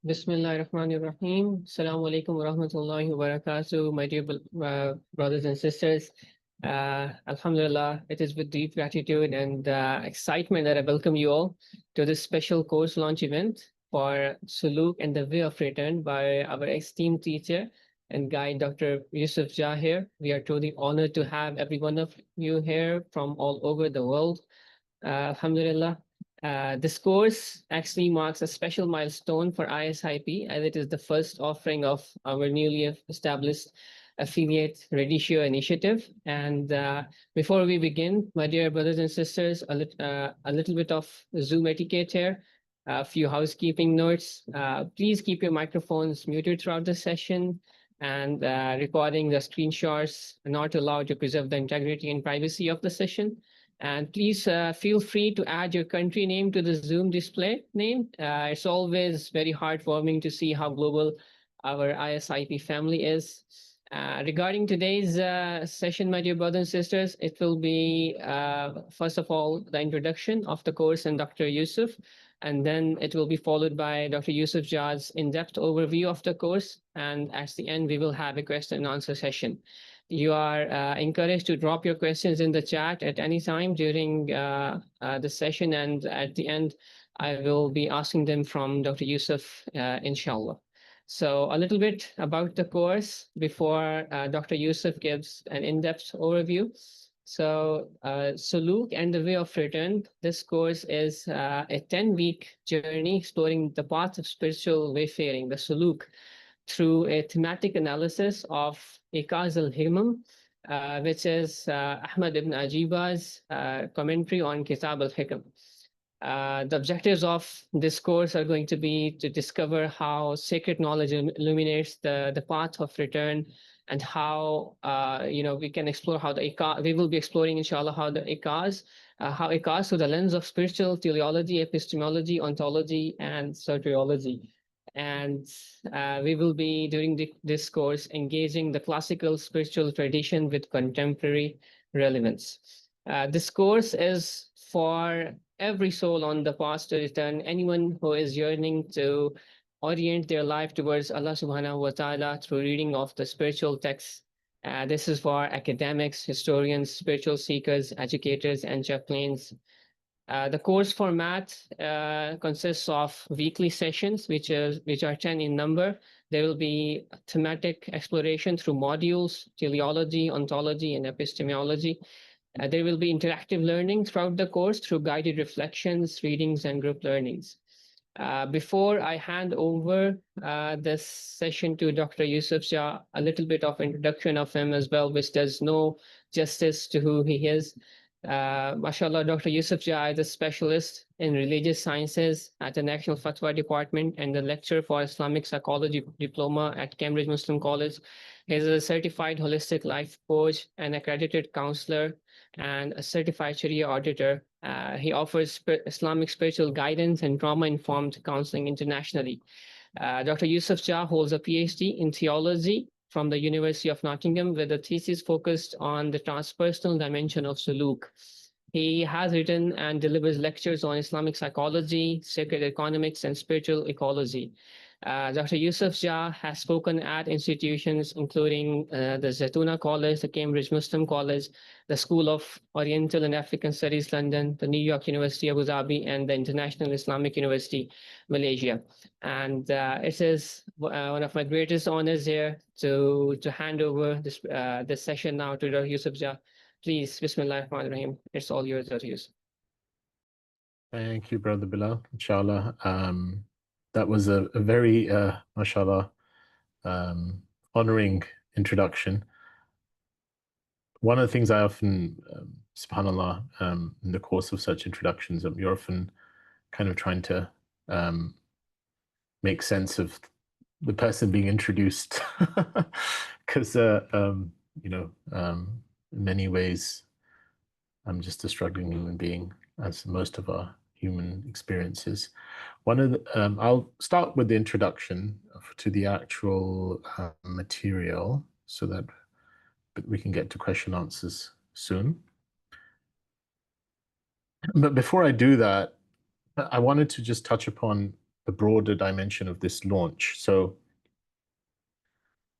Bismillahirrahmanirrahim. Assalamu alaikum wa rahmatullahi wa barakatuh, my dear brothers and sisters. Alhamdulillah, it is with deep gratitude and excitement that I welcome you all to this special course launch event for Sulūk and the Way of Return by our esteemed teacher and guide, Dr. Yusuf Jha here. We are truly honored to have every one of you here from all over the world. Alhamdulillah. This course actually marks a special milestone for ISIP, as it is the first offering of our newly established affiliate Reditio initiative. And before we begin, my dear brothers and sisters, a little bit of Zoom etiquette here, a few housekeeping notes. Please keep your microphones muted throughout the session, and recording the screenshots are not allowed to preserve the integrity and privacy of the session. And please feel free to add your country name to the Zoom display name. It's always very heartwarming to see how global our ISIP family is. Regarding today's session, my dear brothers and sisters, it will be, first of all, the introduction of the course and Dr. Yusuf, and then it will be followed by Dr. Yusuf Jha's in-depth overview of the course. And at the end, we will have a question and answer session. You are encouraged to drop your questions in the chat at any time during the session, and at the end, I will be asking them from Dr. Yusuf, inshallah. So a little bit about the course before Dr. Yusuf gives an in-depth overview. So Sulūk and the Way of Return, this course is a 10-week journey exploring the path of spiritual wayfaring, the Sulūk, through a thematic analysis of Īqāẓ al-Himam, which is Ahmad ibn ʿAjībah's commentary on Kitāb al-Ḥikam. The objectives of this course are going to be to discover how sacred knowledge illuminates the path of return, and how we can explore how the Īqāẓ, we will be exploring inshallah how the Īqāẓ, through the lens of spiritual teleology, epistemology, ontology, and soteriology. And we will be, during this course, engaging the classical spiritual tradition with contemporary relevance. This course is for every soul on the path to return, anyone who is yearning to orient their life towards Allah subhanahu wa ta'ala through reading of the spiritual texts. This is for academics, historians, spiritual seekers, educators, and chaplains. The course format consists of weekly sessions, which are 10 in number. There will be thematic exploration through modules, teleology, ontology, and epistemology. There will be interactive learning throughout the course through guided reflections, readings, and group learnings. Before I hand over this session to Dr. Yusuf Jha, a little bit of introduction of him as well, which does no justice to who he is. MashaAllah, Dr. Yusuf Jha is a specialist in religious sciences at the National Fatwa Department and the lecturer for Islamic Psychology Diploma at Cambridge Muslim College. He is a certified holistic life coach, an accredited counselor, and a certified Sharia auditor. He offers Islamic spiritual guidance and trauma-informed counseling internationally. Dr. Yusuf Jha holds a PhD in theology from the University of Nottingham, with a thesis focused on the transpersonal dimension of Sulūk. He has written and delivers lectures on Islamic psychology, sacred economics, and spiritual ecology. Dr. Yusuf Jha has spoken at institutions including the Zaytuna College, the Cambridge Muslim College, the School of Oriental and African Studies, London, the New York University, Abu Dhabi, and the International Islamic University, Malaysia. And it is one of my greatest honors here to hand over this session now to Dr. Yusuf Jha. Please, Bismillahirrahmanirrahim. It's all yours, Dr. Yusuf. Thank you, Brother Bilal. Inshallah. That was a very, mashallah, honoring introduction. One of the things I often, subhanAllah, in the course of such introductions, you're often kind of trying to make sense of the person being introduced, because, in many ways, I'm just a struggling human being, as most of our human experiences. I'll start with the introduction to the actual material, so that we can get to question answers soon. But before I do that, I wanted to just touch upon the broader dimension of this launch. So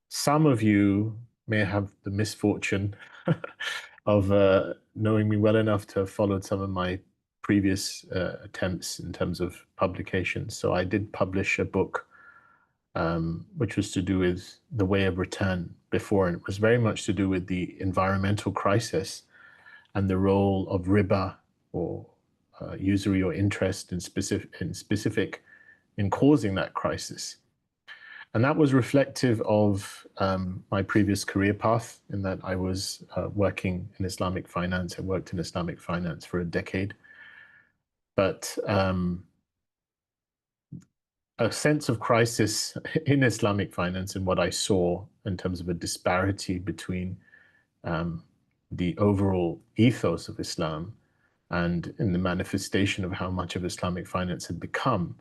some of you may have the misfortune of knowing me well enough to have followed some of my previous attempts in terms of publications. So I did publish a book which was to do with the way of return before, and it was very much to do with the environmental crisis and the role of riba, or usury or interest in specific in causing that crisis. And that was reflective of my previous career path, in that I was working in Islamic finance. I worked in Islamic finance for a decade. But a sense of crisis in Islamic finance, and what I saw in terms of a disparity between the overall ethos of Islam and in the manifestation of how much of Islamic finance had become,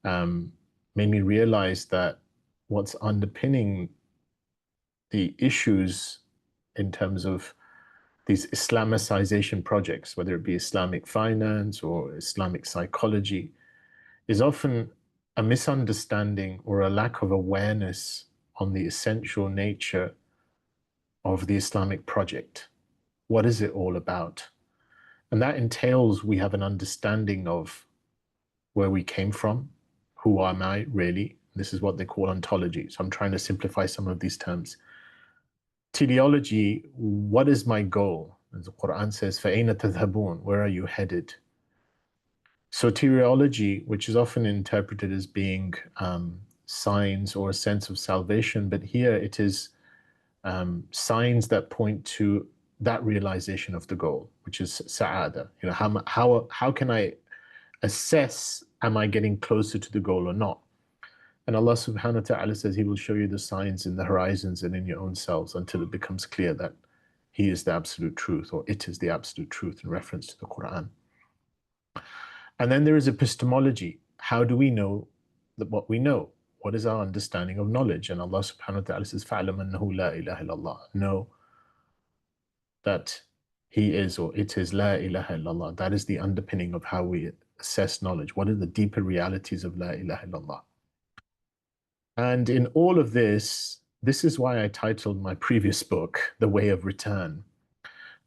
made me realize that what's underpinning the issues in terms of these Islamicization projects, whether it be Islamic finance or Islamic psychology, is often a misunderstanding or a lack of awareness on the essential nature of the Islamic project. What is it all about? And that entails we have an understanding of where we came from, who am I really? This is what they call ontology. So I'm trying to simplify some of these terms. Teleology, what is my goal? As the Quran says, فَأَيْنَ تَذْهَبُونَ? Where are you headed? Soteriology, which is often interpreted as being signs or a sense of salvation, but here it is signs that point to that realization of the goal, which is sa'ada. You know, how can I assess, am I getting closer to the goal or not? And Allah subhanahu wa ta'ala says He will show you the signs in the horizons and in your own selves until it becomes clear that He is the absolute truth, or it is the absolute truth, in reference to the Quran. And then there is epistemology. How do we know that what we know? What is our understanding of knowledge? And Allah subhanahu wa ta'ala says, فَعْلَمْ أَنَّهُ لَا إِلَهَ إِلَّا اللَّهِ. Know that He is, or it is, La ilaha illallah. That is the underpinning of how we assess knowledge. What are the deeper realities of La ilaha illallah? And in all of this, this is why I titled my previous book, The Way of Return,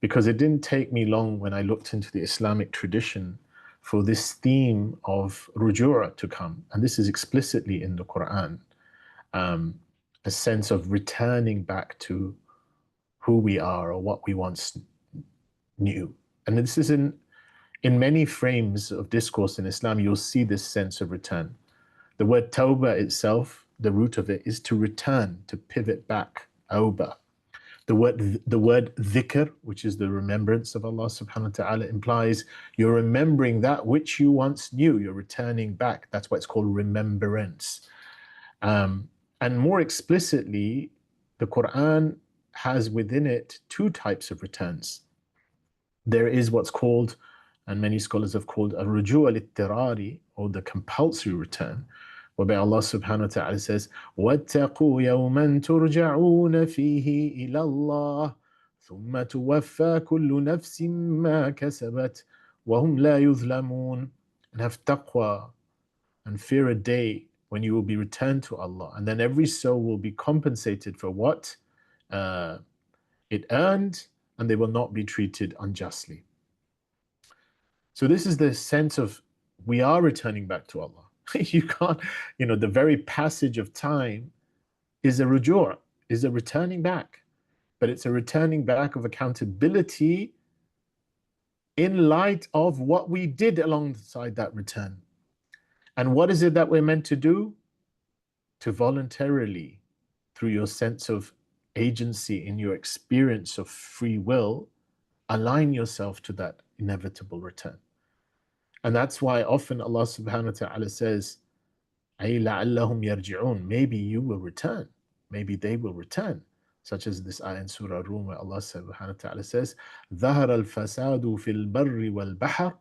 because it didn't take me long when I looked into the Islamic tradition for this theme of rujura to come. And this is explicitly in the Quran, a sense of returning back to who we are or what we once knew. And this is in many frames of discourse in Islam, you'll see this sense of return. The word tawbah itself, the root of it is to return, to pivot back, awbah. The word dhikr, which is the remembrance of Allah subhanahu wa ta'ala, implies you're remembering that which you once knew. You're returning back. That's why it's called remembrance. And more explicitly, the Quran has within it two types of returns. There is what's called, and many scholars have called, a ruju' al-ittirari, or the compulsory return, whereby Allah subhanahu wa ta'ala says, وَاتَّقُوا يَوْمًا تُرْجَعُونَ فِيهِ إِلَى اللَّهِ ثُمَّ تُوَفَّى كُلُّ نَفْسٍ مَا كَسَبَتْ وَهُمْ لَا يُظْلَمُونَ. And have taqwa, and fear a day when you will be returned to Allah, and then every soul will be compensated for what it earned, and they will not be treated unjustly. So this is the sense of we are returning back to Allah. You can't, the very passage of time is a rujur, is a returning back, but it's a returning back of accountability in light of what we did alongside that return. And what is it that we're meant to do? To voluntarily, through your sense of agency, in your experience of free will, align yourself to that inevitable return. And that's why often Allah subhanahu wa ta'ala says, أَيْ لَعَلَّهُمْ يَرْجِعُونَ. Maybe you will return. Maybe they will return. Such as this ayah in Surah Rum, where Allah subhanahu wa ta'ala says, ظَهَرَ الْفَسَادُ فِي الْبَرِّ وَالْبَحْرِ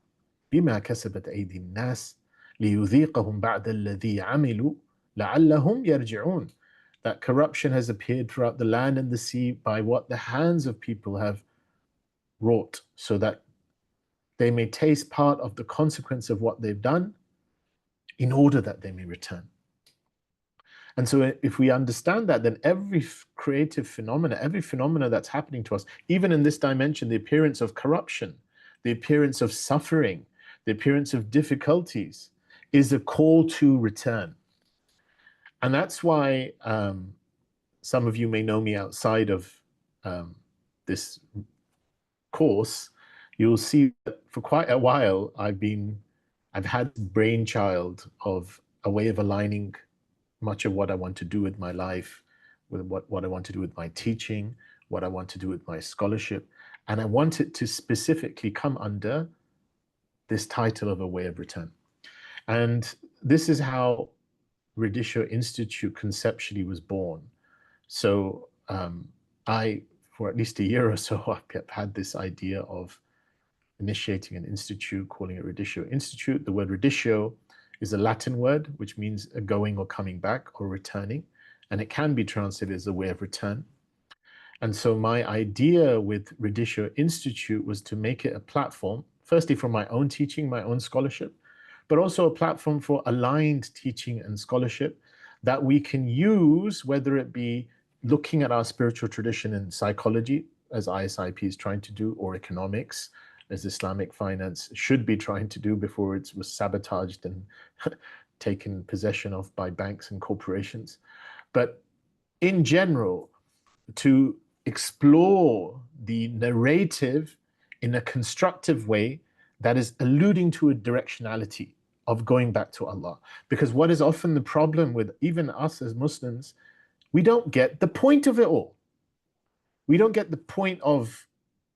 بِمَا كَسَبَتْ أَيْدِي النَّاسِ لِيُذِيقَهُمْ بَعْدَ الَّذِي عَمِلُوا لَعَلَّهُمْ يَرْجِعُونَ. That corruption has appeared throughout the land and the sea by what the hands of people have wrought, so that they may taste part of the consequence of what they've done, in order that they may return. And so if we understand that, then every creative phenomena, every phenomena that's happening to us, even in this dimension, the appearance of corruption, the appearance of suffering, the appearance of difficulties, is a call to return. And that's why some of you may know me outside of this course. You'll see that for quite a while I've had the brainchild of a way of aligning much of what I want to do with my life, with what I want to do with my teaching, what I want to do with my scholarship. And I want it to specifically come under this title of a way of return. And this is how Reditio Institute conceptually was born. So for at least a year or so, I've had this idea of initiating an institute, calling it Reditio Institute. The word Reditio is a Latin word, which means a going or coming back or returning. And it can be translated as a way of return. And so my idea with Reditio Institute was to make it a platform, firstly for my own teaching, my own scholarship, but also a platform for aligned teaching and scholarship that we can use, whether it be looking at our spiritual tradition in psychology, as ISIP is trying to do, or economics, as Islamic finance should be trying to do before it was sabotaged and taken possession of by banks and corporations. But in general, to explore the narrative in a constructive way that is alluding to a directionality of going back to Allah. Because what is often the problem with even us as Muslims, we don't get the point of it all. We don't get the point of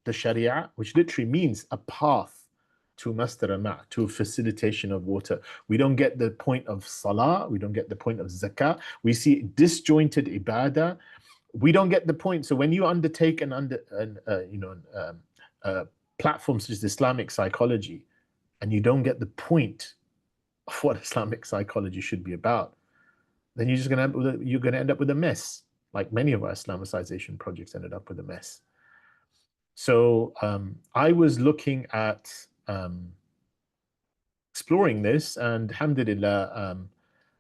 the Sharia, which literally means a path to mastarama, to facilitation of water. We don't get the point of salah. We don't get the point of zakah. We see disjointed ibadah. We don't get the point. So when you undertake platform such as Islamic psychology, and you don't get the point of what Islamic psychology should be about, then you're just going to end up with a mess, like many of our Islamicization projects ended up with a mess. So I was looking at exploring this, and alhamdulillah,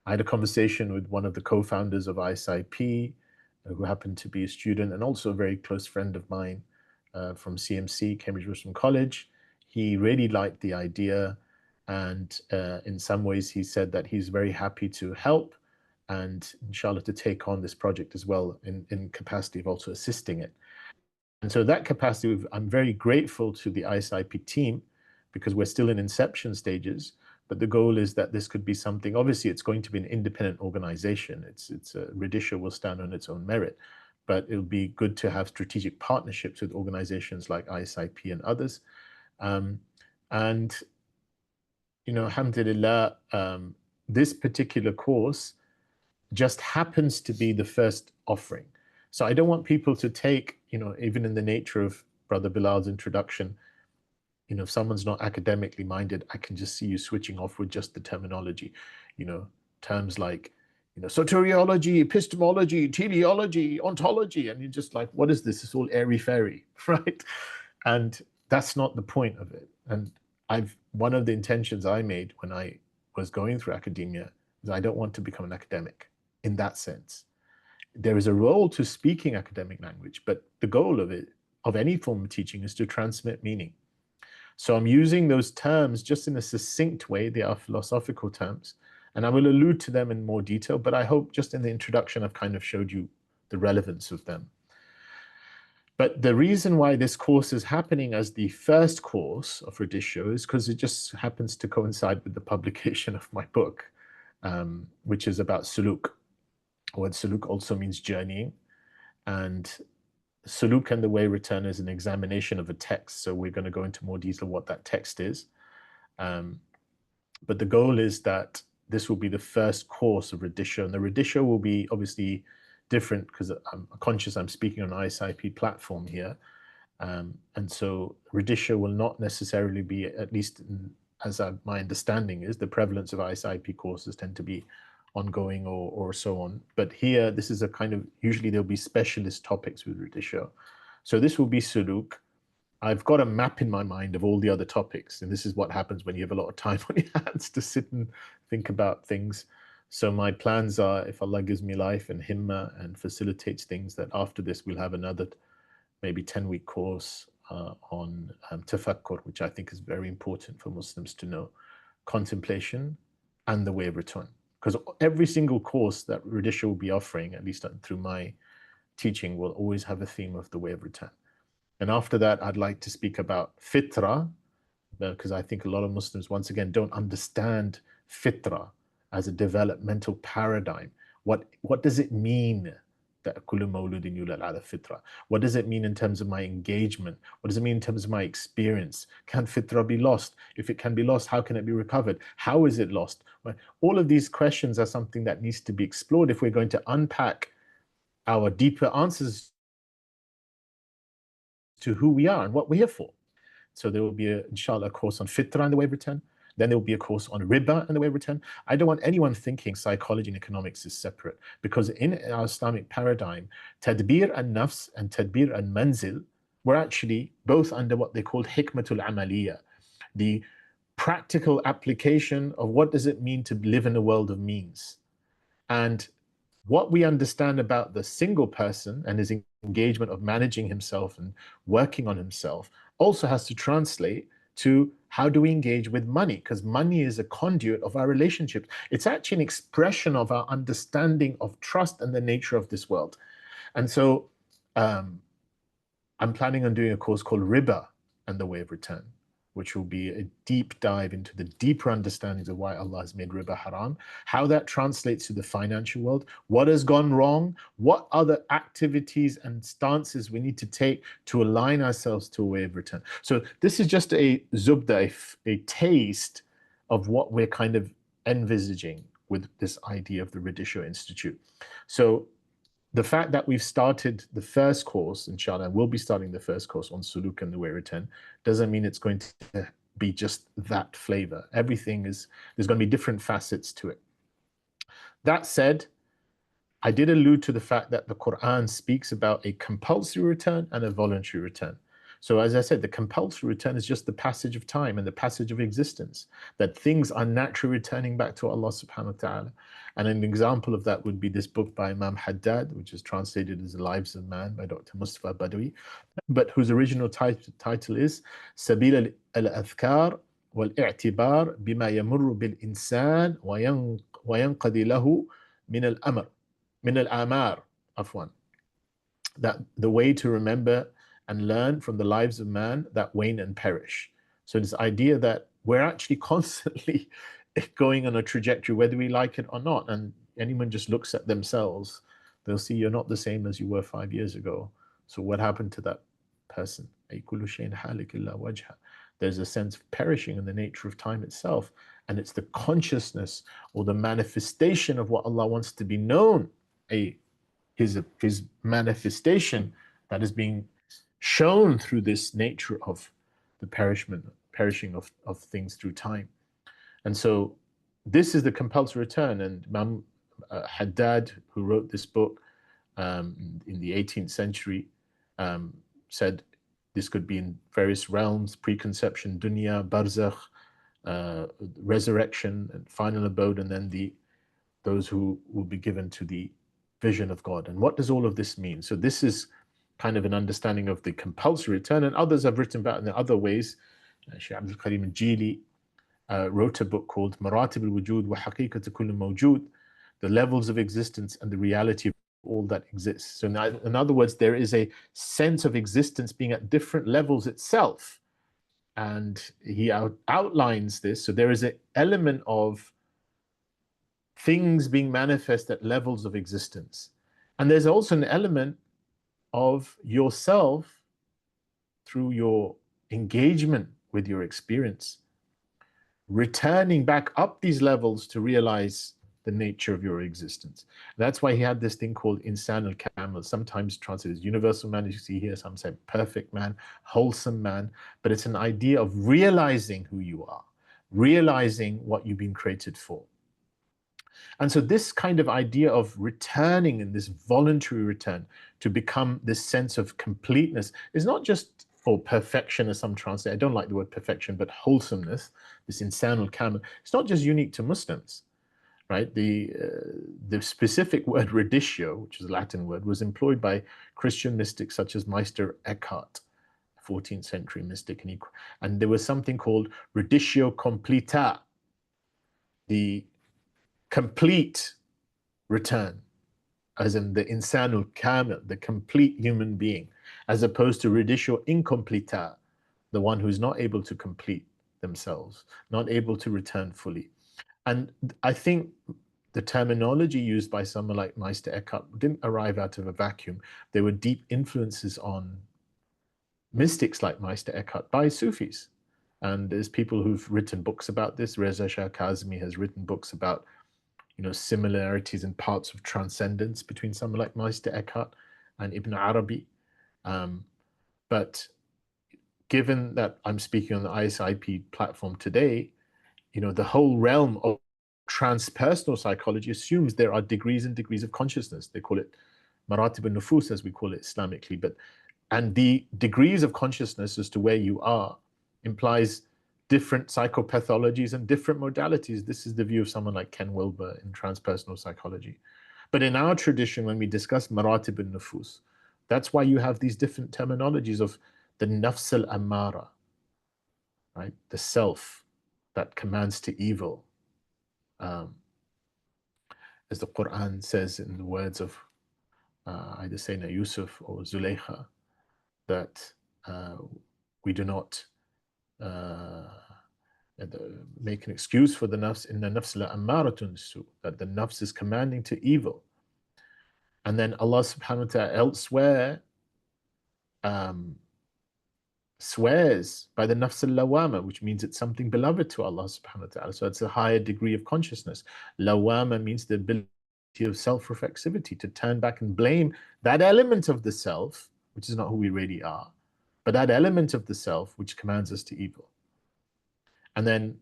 I had a conversation with one of the co-founders of ISIP, who happened to be a student and also a very close friend of mine from CMC, Cambridge Muslim College. He really liked the idea, and in some ways he said that he's very happy to help and inshallah to take on this project as well in capacity of also assisting it. And so that capacity, I'm very grateful to the ISIP team because we're still in inception stages, but the goal is that this could be something, obviously it's going to be an independent organization. Reditio will stand on its own merit, but it'll be good to have strategic partnerships with organizations like ISIP and others. And, you know, alhamdulillah, this particular course just happens to be the first offering. So I don't want people to take, you know, even in the nature of Brother Bilal's introduction, you know, if someone's not academically minded, I can just see you switching off with just the terminology, you know, terms like, you know, soteriology, epistemology, teleology, ontology, and you're just like, what is this? It's all airy-fairy, right? And that's not the point of it. And one of the intentions I made when I was going through academia is I don't want to become an academic in that sense. There is a role to speaking academic language, but the goal of any form of teaching is to transmit meaning. So I'm using those terms just in a succinct way. They are philosophical terms, and I will allude to them in more detail, but I hope just in the introduction I've kind of showed you the relevance of them. But the reason why this course is happening as the first course of Reditio is because it just happens to coincide with the publication of my book, which is about Sulūk. Word Sulūk also means journeying, and Sulūk and the way return is an examination of a text. So we're going to go into more detail what that text is. But the goal is that this will be the first course of Reditio, and the Reditio will be obviously different because I'm conscious I'm speaking on an ISIP platform here. And so Reditio will not necessarily be, at least as my understanding is, the prevalence of ISIP courses tend to be ongoing or so on. But here, this is a kind of, usually there'll be specialist topics with Reditio. So this will be Sulūk. I've got a map in my mind of all the other topics. And this is what happens when you have a lot of time on your hands to sit and think about things. So my plans are, if Allah gives me life and himma and facilitates things, that after this we'll have another maybe 10-week course on tafakkur, which I think is very important for Muslims to know, contemplation and the way of return. Because every single course that Reditio will be offering, at least through my teaching, will always have a theme of the way of return. And after that, I'd like to speak about fitra, because I think a lot of Muslims, once again, don't understand fitra as a developmental paradigm. What does it mean that kullu mawludin yulad ala fitra? What does it mean in terms of my engagement? What does it mean in terms of my experience? Can fitra be lost? If it can be lost, how can it be recovered? How is it lost? All of these questions are something that needs to be explored if we're going to unpack our deeper answers to who we are and what we're here for. So there will be, inshallah, a course on fitra and the way of return. Then there will be a course on riba and the way of return. I don't want anyone thinking psychology and economics is separate, because in our Islamic paradigm, tadbir al-nafs and tadbir al-manzil were actually both under what they called hikmatul amaliyah, the practical application of what does it mean to live in a world of means. And what we understand about the single person and his engagement of managing himself and working on himself also has to translate to how do we engage with money, because money is a conduit of our relationships. It's actually an expression of our understanding of trust and the nature of this world. And so I'm planning on doing a course called Riba and the Way of Return, which will be a deep dive into the deeper understandings of why Allah has made riba haram, how that translates to the financial world, what has gone wrong, what other activities and stances we need to take to align ourselves to a way of return. So this is just a zubda, a taste of what we're kind of envisaging with this idea of the Reditio Institute. So the fact that we've started the first course, inshallah, we'll be starting the first course on Sulūk and the way of return, doesn't mean it's going to be just that flavor. Everything is, there's going to be different facets to it. That said, I did allude to the fact that the Quran speaks about a compulsory return and a voluntary return. So as I said, the compulsory return is just the passage of time and the passage of existence, that things are naturally returning back to Allah subhanahu wa ta'ala. And an example of that would be this book by Imam Haddad, which is translated as The Lives of Man by Dr. Mustafa Badawi, but whose original title is Sabil al-Adhkar wal-i'tibar bima yamurru bil-insan wa yanqadi lahu min al-amar, afwan. That the way to remember and learn from the lives of man that wane and perish. So this idea that we're actually constantly going on a trajectory, whether we like it or not. And anyone just looks at themselves, they'll see you're not the same as you were 5 years ago. So what happened to that person? There's a sense of perishing in the nature of time itself. And it's the consciousness or the manifestation of what Allah wants to be known, his manifestation that is being shown through this nature of the perishing of things through time. And so this is the compulsory return. And Imam Haddad, who wrote this book in the 18th century, said this could be in various realms: preconception, dunya, barzakh, resurrection, and final abode, and then those who will be given to the vision of God. And what does all of this mean? So this is kind of an understanding of the compulsory return, and others have written about it in other ways. Shaykh Abdul Karim al-Jili wrote a book called Maratib al-Wujud wa Haqiqat kulli mawjud, the levels of existence and the reality of all that exists. So in other words, there is a sense of existence being at different levels itself. And he outlines this. So there is an element of things being manifest at levels of existence. And there's also an element of yourself through your engagement with your experience, returning back up these levels to realize the nature of your existence. That's why he had this thing called Insan al-Kamil, sometimes translated as universal man, as you see here, some say perfect man, wholesome man, but it's an idea of realizing who you are, realizing what you've been created for. And so this kind of idea of returning in this voluntary return to become this sense of completeness is not just or perfection, as some translate. I don't like the word perfection, but wholesomeness, this insan al-kamil. It's not just unique to Muslims, right? The specific word reditio, which is a Latin word, was employed by Christian mystics such as Meister Eckhart, 14th century mystic, and there was something called reditio completa, the complete return, as in the insanul kamil, the complete human being, as opposed to reditio incompleta, the one who's not able to complete themselves, not able to return fully. And I think the terminology used by someone like Meister Eckhart didn't arrive out of a vacuum. There were deep influences on mystics like Meister Eckhart by Sufis. And there's people who've written books about this. Reza Shah Kazmi has written books about, you know, similarities and parts of transcendence between someone like Meister Eckhart and Ibn Arabi. But given that I'm speaking on the ISIP platform today, you know, the whole realm of transpersonal psychology assumes there are degrees and degrees of consciousness. They call it maratib al-nufus, as we call it Islamically. And the degrees of consciousness as to where you are implies different psychopathologies and different modalities. This is the view of someone like Ken Wilber in transpersonal psychology. But in our tradition, when we discuss maratib al-nufus, that's why you have these different terminologies of the nafs al-ammara, right? The self that commands to evil. As the Quran says in the words of either Sayyidina Yusuf or Zulaykha, that we do not make an excuse for the nafs, inna nafs la ammaratun su, that the nafs is commanding to evil. And then Allah subhanahu wa ta'ala elsewhere swears by the nafs al-lawama, which means it's something beloved to Allah subhanahu wa ta'ala. So it's a higher degree of consciousness. Lawama means the ability of self-reflexivity, to turn back and blame that element of the self, which is not who we really are, but that element of the self which commands us to evil. And then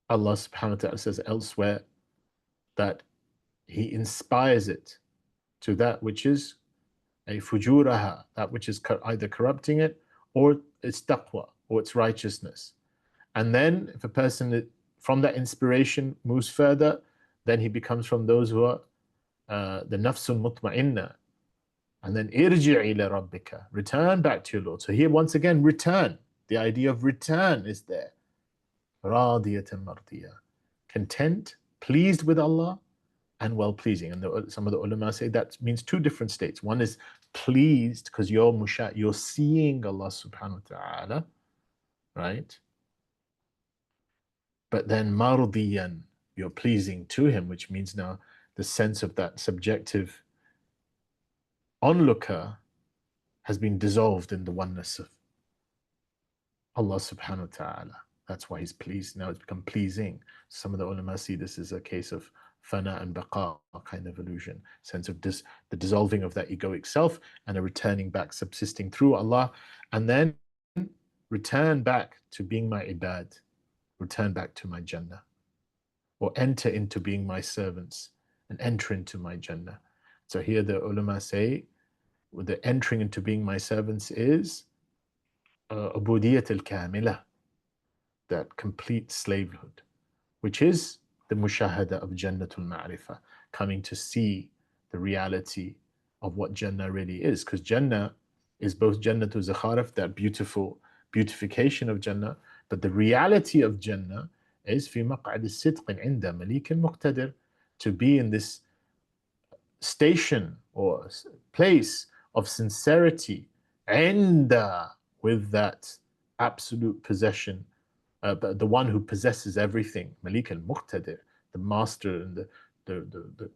Allah subhanahu wa ta'ala says elsewhere that He inspires it to that which is a fujuraha, that which is either corrupting it, or its taqwa, or its righteousness. And then if a person from that inspiration moves further, then he becomes from those who are the nafsul mutma'inna. And then irji'i ila rabbika, return back to your Lord. So here once again, return. The idea of return is there. Radiyatan mardiyah, content, pleased with Allah, and well-pleasing. And some of the ulama say that means two different states. One is pleased because you're seeing Allah subhanahu wa ta'ala, right? But then mardiyan, you're pleasing to Him, which means now the sense of that subjective onlooker has been dissolved in the oneness of Allah subhanahu wa ta'ala. That's why He's pleased. Now it's become pleasing. Some of the ulama see this as a case of fana and baqa kind of illusion, sense of the dissolving of that egoic self and a returning back, subsisting through Allah, and then return back to being my ibad, return back to my Jannah, or enter into being my servants and enter into my Jannah. So here the ulama say the entering into being my servants is ubudiyat al-kamila, that complete slavehood, which is the mushahada of Jannatul Ma'rifah, coming to see the reality of what Jannah really is. Because Jannah is both Jannatul Zakharif, that beautiful beautification of Jannah, but the reality of Jannah is fi maq'ad as-sidq 'inda malikin muqtadir, to be in this station or place of sincerity, 'inda, with that absolute possession, the one who possesses everything, Malik al-Muqtadir, the master and the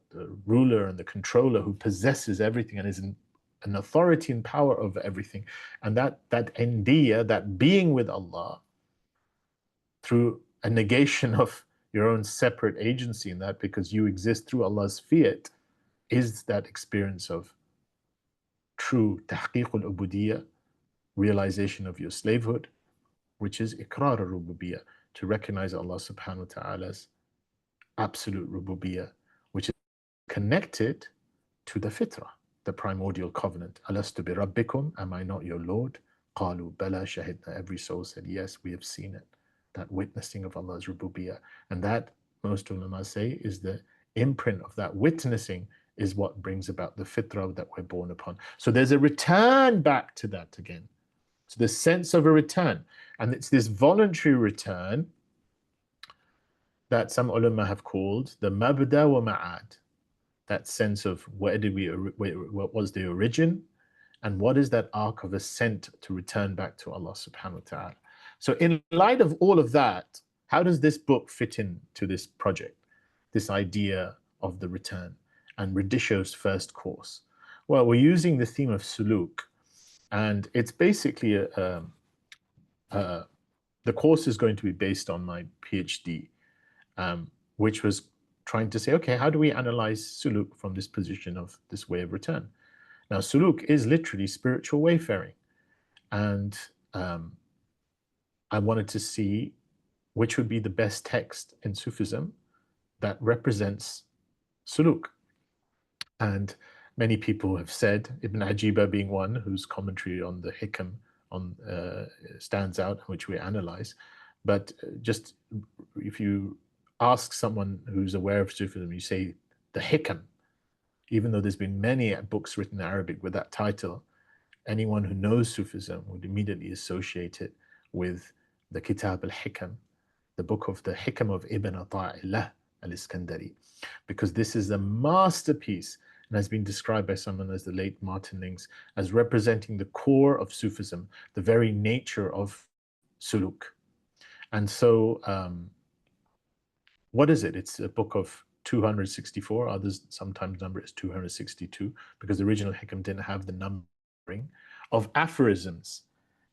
ruler and the controller who possesses everything and is an authority and power over everything. And that indiyah, that being with Allah, through a negation of your own separate agency in that, because you exist through Allah's fiat, is that experience of true tahqiq al-ubudiyya, realization of your slavehood, which is iqrar al-rububiyyah, to recognize Allah subhanahu wa ta'ala's absolute rububiyyah, which is connected to the fitrah, the primordial covenant. Alastu bi rabbikum, am I not your Lord? Qalu bala shahidna. Every soul said, yes, we have seen it. That witnessing of Allah's rububiyyah. And that, most ulama say, is the imprint of that witnessing is what brings about the fitrah that we're born upon. So there's a return back to that again. So the sense of a return. And it's this voluntary return that some ulama have called the mabda wa ma'ad. That sense of what was the origin, and what is that arc of ascent to return back to Allah subhanahu wa ta'ala. So in light of all of that, how does this book fit into this project, this idea of the return and Reditio's first course? Well, we're using the theme of Sulūk, and it's basically the course is going to be based on my PhD, which was trying to say, okay, how do we analyze Sulūk from this position of this way of return? Now, Sulūk is literally spiritual wayfaring. And I wanted to see which would be the best text in Sufism that represents Sulūk. And many people have said, Ibn-ʿAjībah being one, whose commentary on the Hikam stands out, which we analyze. But just if you ask someone who's aware of Sufism, you say the Hikam, even though there's been many books written in Arabic with that title, anyone who knows Sufism would immediately associate it with the Kitāb al-Ḥikam, the book of the Hikam of IbnʿAṭāttaʻAllāh al-Iskandari, because this is a masterpiece and has been described by someone as the late Martin Lings as representing the core of Sufism, the very nature of Sulūk. And so, what is it? It's a book of 264. Others sometimes number it as 262 because the original Hikam didn't have the numbering of aphorisms,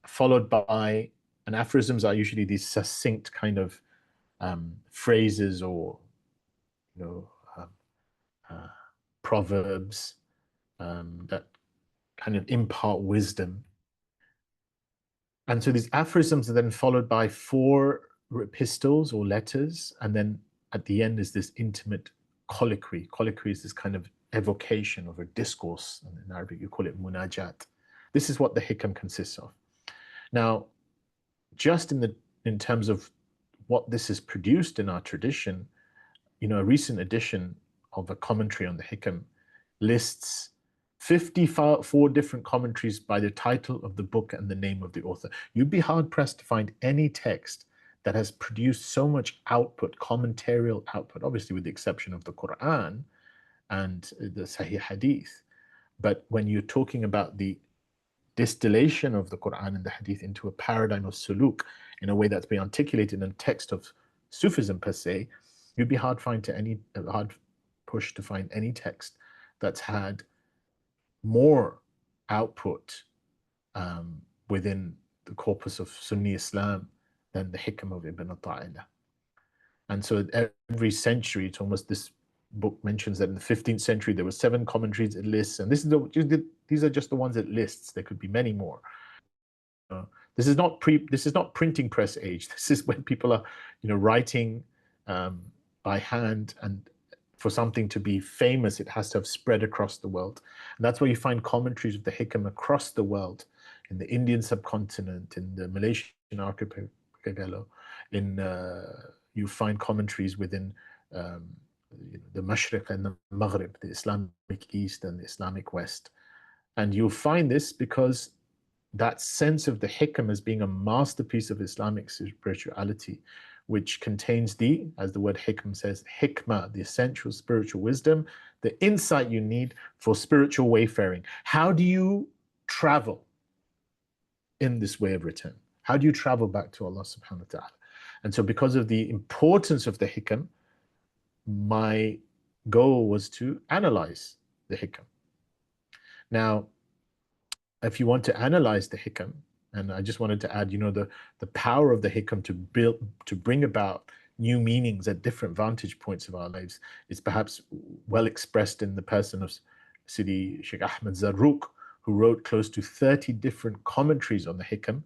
followed by, and aphorisms are usually these succinct kind of phrases or, proverbs that kind of impart wisdom. And so these aphorisms are then followed by 4 epistles or letters, and then at the end is this intimate colloquy. Colloquy is this kind of evocation of a discourse. In Arabic, you call it munajat. This is what the Hikam consists of. Now, just in terms of what this has produced in our tradition, a recent edition of a commentary on the Hikam lists 54 different commentaries by the title of the book and the name of the author. You'd be hard-pressed to find any text that has produced so much output, commentarial output, obviously with the exception of the Quran and the Sahih Hadith. But when you're talking about the distillation of the Quran and the Hadith into a paradigm of Sulūk in a way that's been articulated in a text of Sufism per se, you'd be hard pushed to find any text that's had more output within the corpus of Sunni Islam than the Hikam of IbnʿAṭāʻAllāh. And so every century, it's almost, this book mentions that in the 15th century there were 7 commentaries it lists, and these are just the ones it lists. There could be many more. This is not printing press age. This is when people are writing by hand, and for something to be famous it has to have spread across the world. And that's where you find commentaries of the Hikam across the world, in the Indian subcontinent, in the Malaysian archipelago, you find commentaries within the Mashriq and the Maghrib, the Islamic East and the Islamic West. And you'll find this because that sense of the Hikam as being a masterpiece of Islamic spirituality, which contains the, as the word Hikam says, hikmah, the essential spiritual wisdom, the insight you need for spiritual wayfaring. How do you travel in this way of return? How do you travel back to Allah subhanahu wa ta'ala? And so because of the importance of the Hikam, my goal was to analyze the Hikam. Now, if you want to analyze the Hikam, and I just wanted to add, the power of the Hikam to bring about new meanings at different vantage points of our lives is perhaps well expressed in the person of Sidi Sheikh Ahmed Zarruq, who wrote close to 30 different commentaries on the Hikam,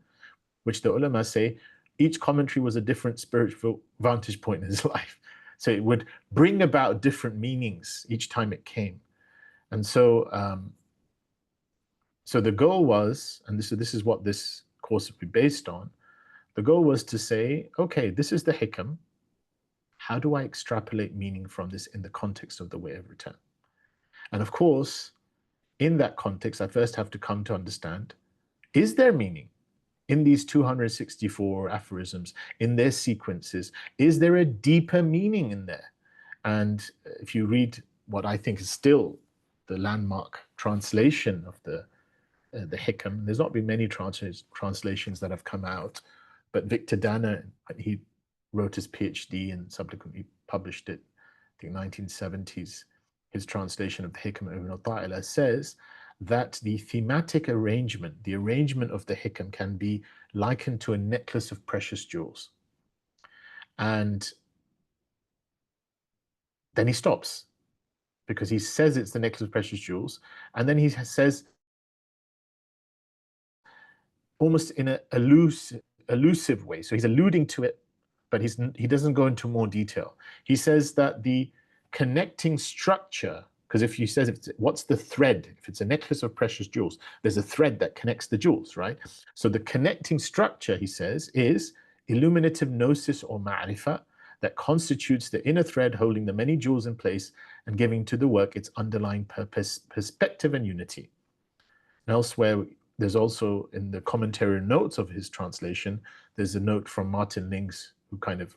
which the ulama say each commentary was a different spiritual vantage point in his life. So it would bring about different meanings each time it came. And so So the goal was, and this is what this course will be based on, the goal was to say, okay, this is the Hikam. How do I extrapolate meaning from this in the context of the way of return? And of course, in that context, I first have to come to understand, is there meaning in these 264 aphorisms, in their sequences? Is there a deeper meaning in there? And if you read what I think is still the landmark translation of the Hikam, there's not been many translations that have come out, but Victor Danner, he wrote his PhD and subsequently published it, I think 1970s, his translation of the Hikam of Ibn-ʿAṭāʿ says that the thematic arrangement, the arrangement of the Hikam, can be likened to a necklace of precious jewels. And then he stops, because he says it's the necklace of precious jewels, and then he says, almost in an elusive way, so he's alluding to it, but he doesn't go into more detail. He says that the connecting structure, because if he says, what's the thread? If it's a necklace of precious jewels, there's a thread that connects the jewels, right? So the connecting structure, he says, is illuminative gnosis or ma'rifah that constitutes the inner thread holding the many jewels in place and giving to the work its underlying purpose, perspective, and unity. And elsewhere, there's also in the commentary notes of his translation, there's a note from Martin Lings who kind of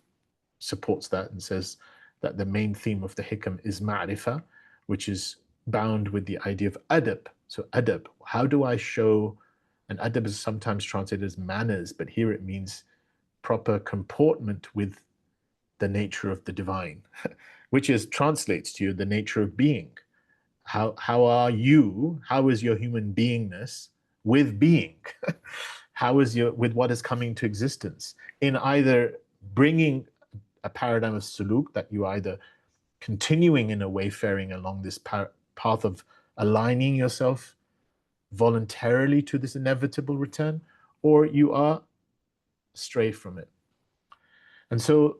supports that and says that the main theme of the Hikam is ma'rifah, which is bound with the idea of adab. So adab, how do I show, and adab is sometimes translated as manners, but here it means proper comportment with the nature of the divine, which translates to you the nature of being. How are you, how is your human beingness with being? How is with what is coming to existence? In either bringing a paradigm of sulūk, that you either continuing in a wayfaring along this path of aligning yourself voluntarily to this inevitable return, or you are stray from it. And so,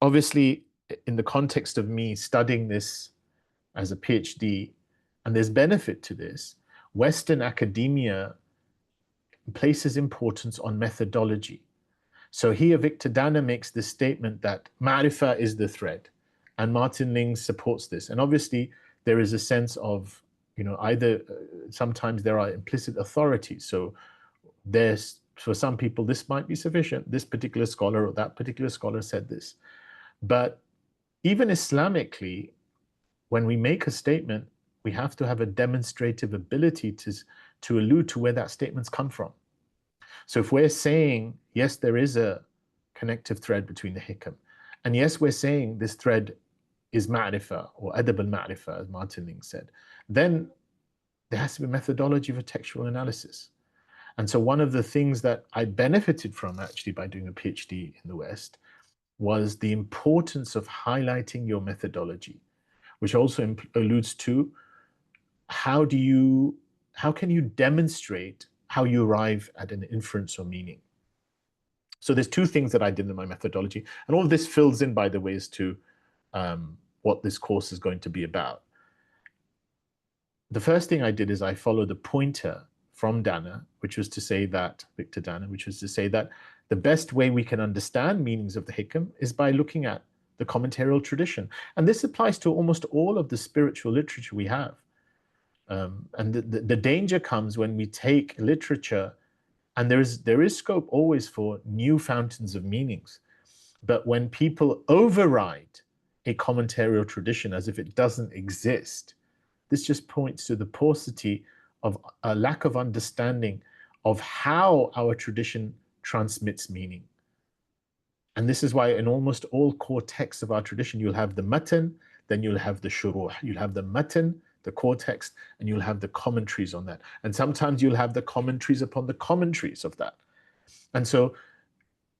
obviously, in the context of me studying this as a PhD, and there's benefit to this, Western academia places importance on methodology. So here Victor Danner makes this statement that ma'rifah is the thread, and Martin Lings supports this. And obviously there is a sense of, either sometimes there are implicit authorities. So there's, for some people, this might be sufficient. This particular scholar or that particular scholar said this. But even Islamically, when we make a statement, we have to have a demonstrative ability to allude to where that statement's come from. So if we're saying, yes, there is a connective thread between the Hikam, and yes, we're saying this thread is ma'rifah or adab al-ma'rifah, as Martin Lings said, then there has to be methodology for textual analysis. And so one of the things that I benefited from actually by doing a PhD in the West was the importance of highlighting your methodology, which also alludes to how can you demonstrate how you arrive at an inference or meaning. So there's two things that I did in my methodology, and all of this fills in, by the way, as to what this course is going to be about. The first thing I did is I followed a pointer from Danner, which was to say that, Victor Danner, which was to say that the best way we can understand meanings of the Hikam is by looking at the commentarial tradition. And this applies to almost all of the spiritual literature we have. And the danger comes when we take literature, and there is scope always for new fountains of meanings. But when people override a commentarial tradition as if it doesn't exist, this just points to the paucity of a lack of understanding of how our tradition transmits meaning. And this is why in almost all core texts of our tradition, you'll have the matan, then you'll have the shuruh. You'll have the matan, the core text, and you'll have the commentaries on that. And sometimes you'll have the commentaries upon the commentaries of that. And so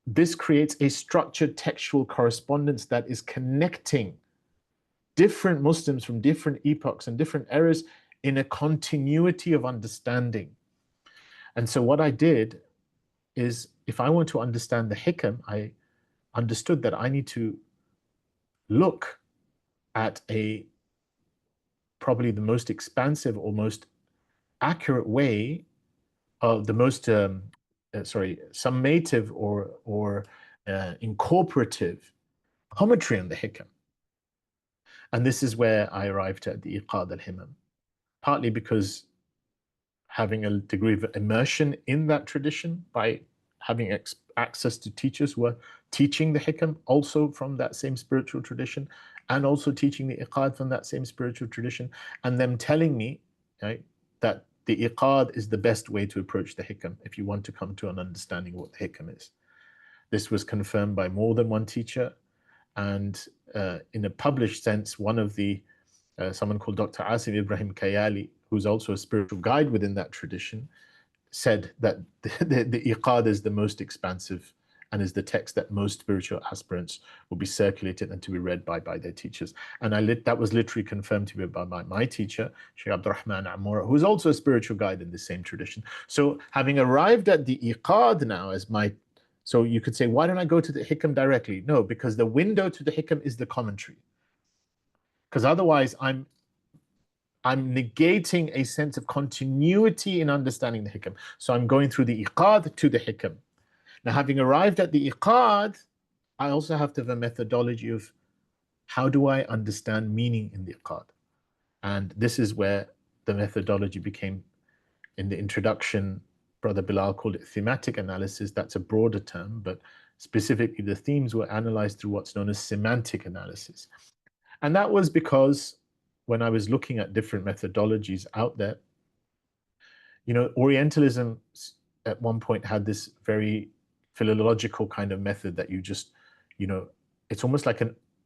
this creates a structured textual correspondence that is connecting different Muslims from different epochs and different eras in a continuity of understanding. And so what I did is, if I want to understand the Hikam, I understood that I need to look at probably the most expansive or most accurate way of the most, summative or incorporative commentary on the Hikam. And this is where I arrived at the Īqāẓ al-Himam, partly because having a degree of immersion in that tradition by having access to teachers who are teaching the Hikam also from that same spiritual tradition, and also teaching the Īqāẓ from that same spiritual tradition, and them telling me, right, that the Īqāẓ is the best way to approach the Hikam if you want to come to an understanding of what the Hikam is. This was confirmed by more than one teacher, and in a published sense, one of the someone called Dr. Asim Ibrahim Kayali, who's also a spiritual guide within that tradition, said that the Īqāẓ is the most expansive and is the text that most spiritual aspirants will be circulated and to be read by their teachers. And that was literally confirmed to me by my teacher, Shaykh Abdurrahman Amora, who is also a spiritual guide in the same tradition. So having arrived at the Īqāẓ now as so you could say, why don't I go to the Hikam directly? No, because the window to the Hikam is the commentary. Because otherwise I'm negating a sense of continuity in understanding the Hikam. So I'm going through the Īqāẓ to the Hikam. Now, having arrived at the Īqāẓ, I also have to have a methodology of how do I understand meaning in the Īqāẓ. And this is where the methodology became, in the introduction, Brother Bilal called it thematic analysis. That's a broader term, but specifically the themes were analyzed through what's known as semantic analysis. And that was because when I was looking at different methodologies out there, Orientalism at one point had this very philological kind of method that you just, it's almost like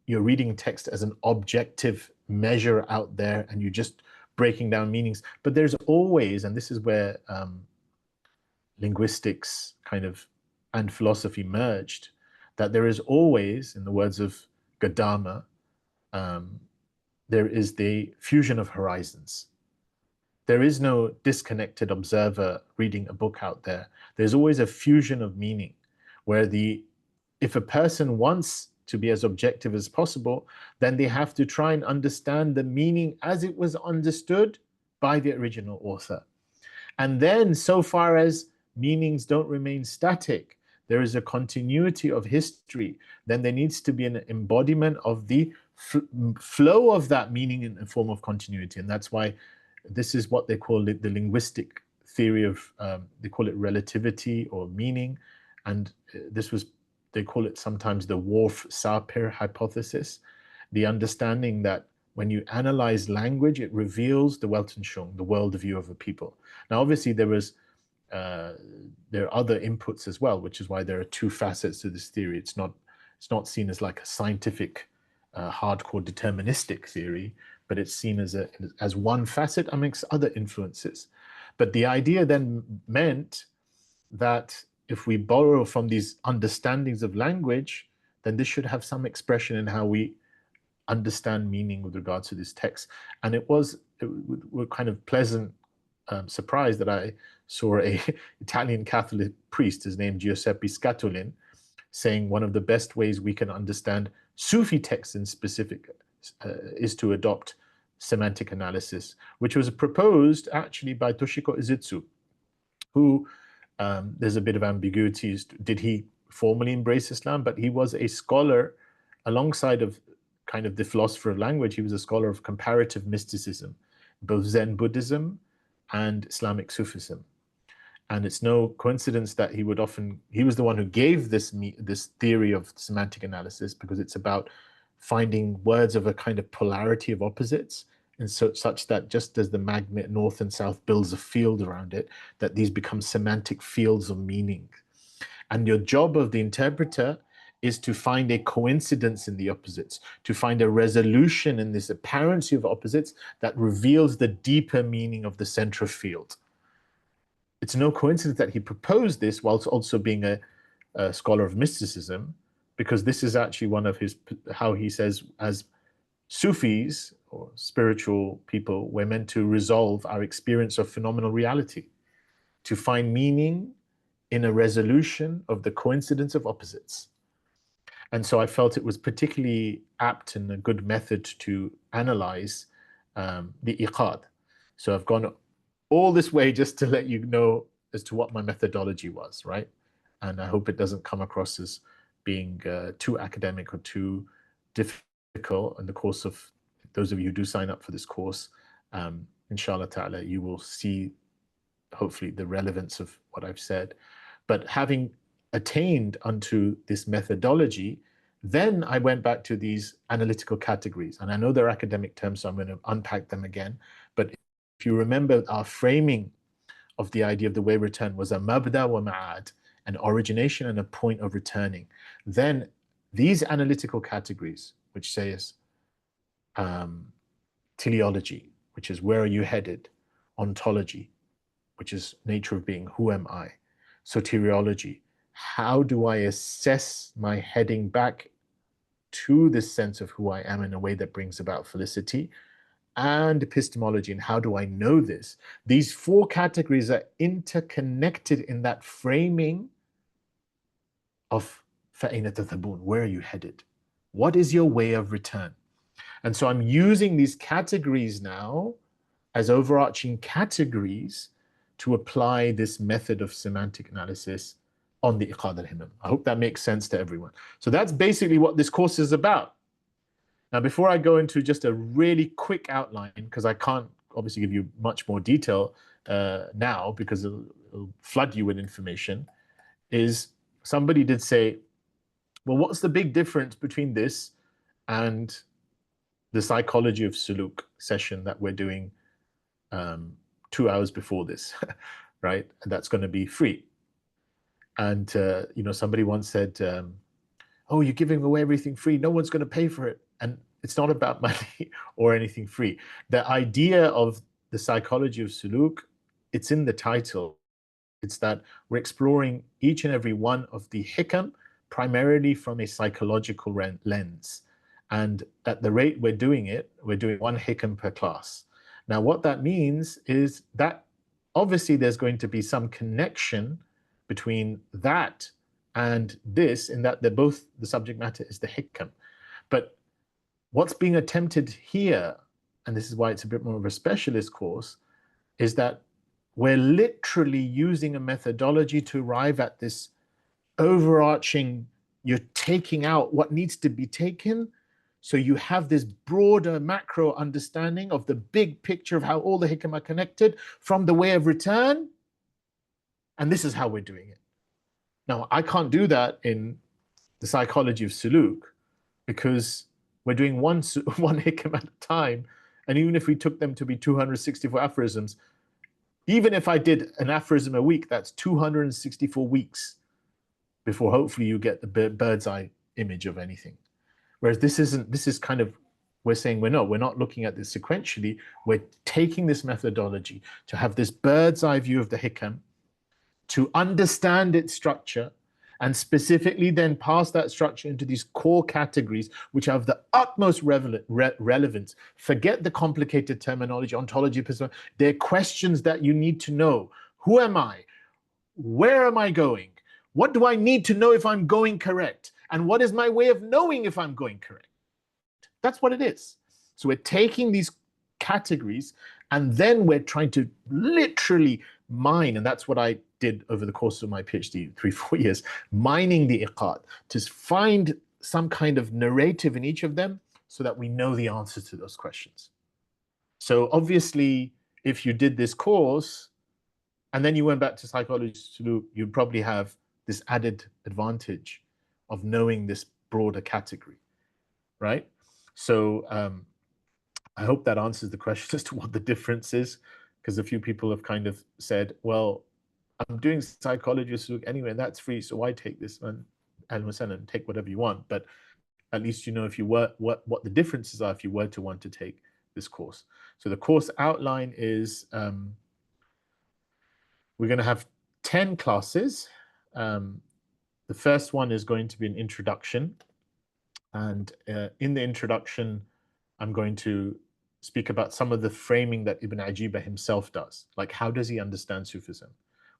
you're reading text as an objective measure out there and you're just breaking down meanings. But there's always, and this is where linguistics and philosophy merged, that there is always, in the words of Gaddama, there is the fusion of horizons. There is no disconnected observer reading a book out there. There's always a fusion of meaning, where if a person wants to be as objective as possible, then they have to try and understand the meaning as it was understood by the original author. And then, so far as meanings don't remain static, there is a continuity of history, then there needs to be an embodiment of the flow of that meaning in a form of continuity. And that's why this is what they call it, the linguistic theory of, they call it relativity or meaning. And they call it sometimes the Worf-Sapir hypothesis, the understanding that when you analyze language, it reveals the Weltanschauung, the worldview of a people. Now, obviously, there are other inputs as well, which is why there are two facets to this theory. It's not seen as like a scientific, hardcore deterministic theory, but it's seen as one facet amongst other influences. But the idea then meant that if we borrow from these understandings of language, then this should have some expression in how we understand meaning with regards to this text. And it was kind of pleasant surprise that I saw a Italian Catholic priest, his name Giuseppe Scatolin, saying one of the best ways we can understand Sufi texts in specific is to adopt semantic analysis, which was proposed actually by Toshiko Izutsu, who there's a bit of ambiguity. Did he formally embrace Islam? But he was a scholar alongside of kind of the philosopher of language. He was a scholar of comparative mysticism, both Zen Buddhism and Islamic Sufism. And it's no coincidence that he was the one who gave this theory of semantic analysis, because it's about finding words of a kind of polarity of opposites, and such that just as the magnet north and south builds a field around it, that these become semantic fields of meaning. And your job of the interpreter is to find a coincidence in the opposites, to find a resolution in this apparency of opposites that reveals the deeper meaning of the central field. It's no coincidence that he proposed this whilst also being a scholar of mysticism, because this is actually one of how he says, as Sufis or spiritual people, we're meant to resolve our experience of phenomenal reality, to find meaning in a resolution of the coincidence of opposites. And so I felt it was particularly apt and a good method to analyze the Īqāẓ. So I've gone all this way just to let you know as to what my methodology was, right? And I hope it doesn't come across as being too academic or too difficult. In the course of those of you who do sign up for this course, inshallah ta'ala, you will see hopefully the relevance of what I've said. But having attained unto this methodology, then I went back to these analytical categories. And I know they're academic terms, so I'm going to unpack them again. But if you remember, our framing of the idea of the way of return was a mabda wa ma'ad, an origination and a point of returning. Then these analytical categories, which says teleology, which is where are you headed, ontology, which is nature of being, who am I, soteriology, how do I assess my heading back to this sense of who I am in a way that brings about felicity, and epistemology, and how do I know this? These four categories are interconnected in that framing of فَأَيْنَ تَذْهَبُونَ, where are you headed? What is your way of return? And so I'm using these categories now as overarching categories to apply this method of semantic analysis on the Īqāẓ al-Himam. I hope that makes sense to everyone. So that's basically what this course is about. Now, before I go into just a really quick outline, because I can't obviously give you much more detail now because it'll flood you with information, is somebody did say, well, what's the big difference between this and the psychology of Sulūk session that we're doing 2 hours before this, right? And that's going to be free. And, somebody once said, oh, you're giving away everything free. No one's going to pay for it. And it's not about money or anything free. The idea of the psychology of Sulūk, it's in the title. It's that we're exploring each and every one of the Hikam, primarily from a psychological lens. And at the rate we're doing it, we're doing 1 Hikam per class. Now, what that means is that obviously there's going to be some connection between that and this, in that they're both, the subject matter is the Hikam. But what's being attempted here, and this is why it's a bit more of a specialist course, is that we're literally using a methodology to arrive at this overarching, you're taking out what needs to be taken, so you have this broader macro understanding of the big picture of how all the Hikam are connected from the way of return, and this is how we're doing it. Now, I can't do that in the psychology of Sulūk because we're doing one Hikam at a time, and even if we took them to be 264 aphorisms, even if I did an aphorism a week, that's 264 weeks before hopefully you get the bird's eye image of anything. Whereas this is kind of, we're saying we're not looking at this sequentially. We're taking this methodology to have this bird's eye view of the Hikam, to understand its structure, and specifically then pass that structure into these core categories, which have the utmost relevance. Forget the complicated terminology, ontology, epistemology. They're questions that you need to know. Who am I? Where am I going? What do I need to know if I'm going correct? And what is my way of knowing if I'm going correct? That's what it is. So we're taking these categories and then we're trying to literally mine, and that's what I did over the course of my PhD, 3-4 years, mining the Īqāẓ, to find some kind of narrative in each of them so that we know the answers to those questions. So obviously, if you did this course and then you went back to psychology Sulūk, you'd probably have this added advantage of knowing this broader category, right? So I hope that answers the question as to what the difference is, because a few people have kind of said, well, I'm doing psychology Sulūk anyway, and that's free, so why take this? And take whatever you want, but at least you know if you were what the differences are if you were to want to take this course. So the course outline is we're going to have 10 classes. The first one is going to be an introduction, and in the introduction I'm going to speak about some of the framing that Ibn-ʿAjībah himself does, like how does he understand Sufism?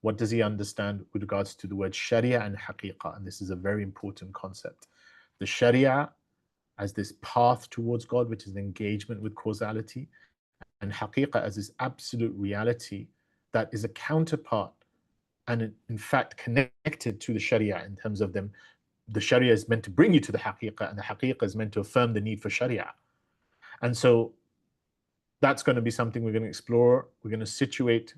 What does he understand with regards to the word Sharia and Haqiqah? And this is a very important concept. The Sharia as this path towards God, which is an engagement with causality, and Haqiqah as this absolute reality, that is a counterpart and in fact connected to the Sharia in terms of them. The Sharia is meant to bring you to the Haqiqah, and the Haqiqah is meant to affirm the need for Sharia. And so that's going to be something we're going to explore. We're going to situate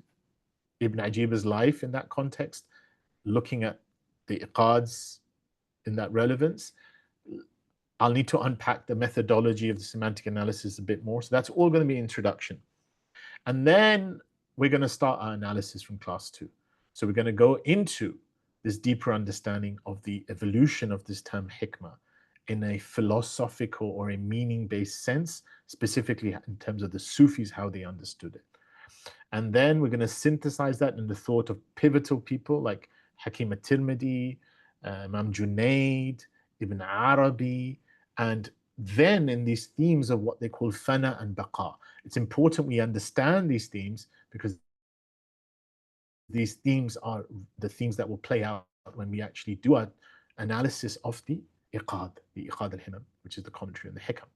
Ibn ʿajībah's life in that context, looking at the Īqāẓ in that relevance. I'll need to unpack the methodology of the semantic analysis a bit more. So that's all going to be introduction. And then we're going to start our analysis from class 2. So we're going to go into this deeper understanding of the evolution of this term hikmah in a philosophical or a meaning-based sense, specifically in terms of the Sufis, how they understood it. And then we're going to synthesize that in the thought of pivotal people like Hakim at-Tirmidhi, Imam Junaid, Ibn Arabi, and then in these themes of what they call fana and baqa. It's important we understand these themes because these themes are the themes that will play out when we actually do our analysis of the Īqāẓ al-Himam, which is the commentary on the Hikam.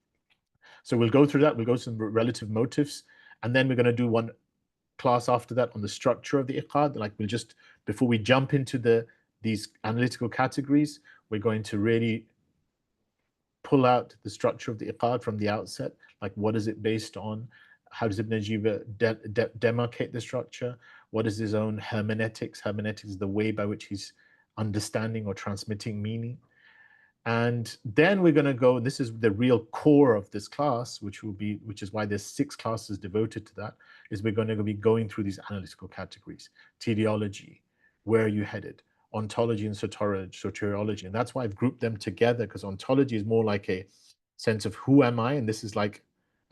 So we'll go through that, we'll go through some relative motives, and then we're going to do one class after that on the structure of the Īqāẓ. Like we'll just, before we jump into these analytical categories, we're going to really pull out the structure of the Īqāẓ from the outset. Like what is it based on? How does Ibn Ājībah demarcate the structure? What is his own hermeneutics? Hermeneutics is the way by which he's understanding or transmitting meaning. And then we're going to go, this is the real core of this class, which is why there's 6 classes devoted to that, is we're going to be going through these analytical categories. Teleology, where are you headed? Ontology and soteriology. And that's why I've grouped them together, because ontology is more like a sense of who am I? And this is like,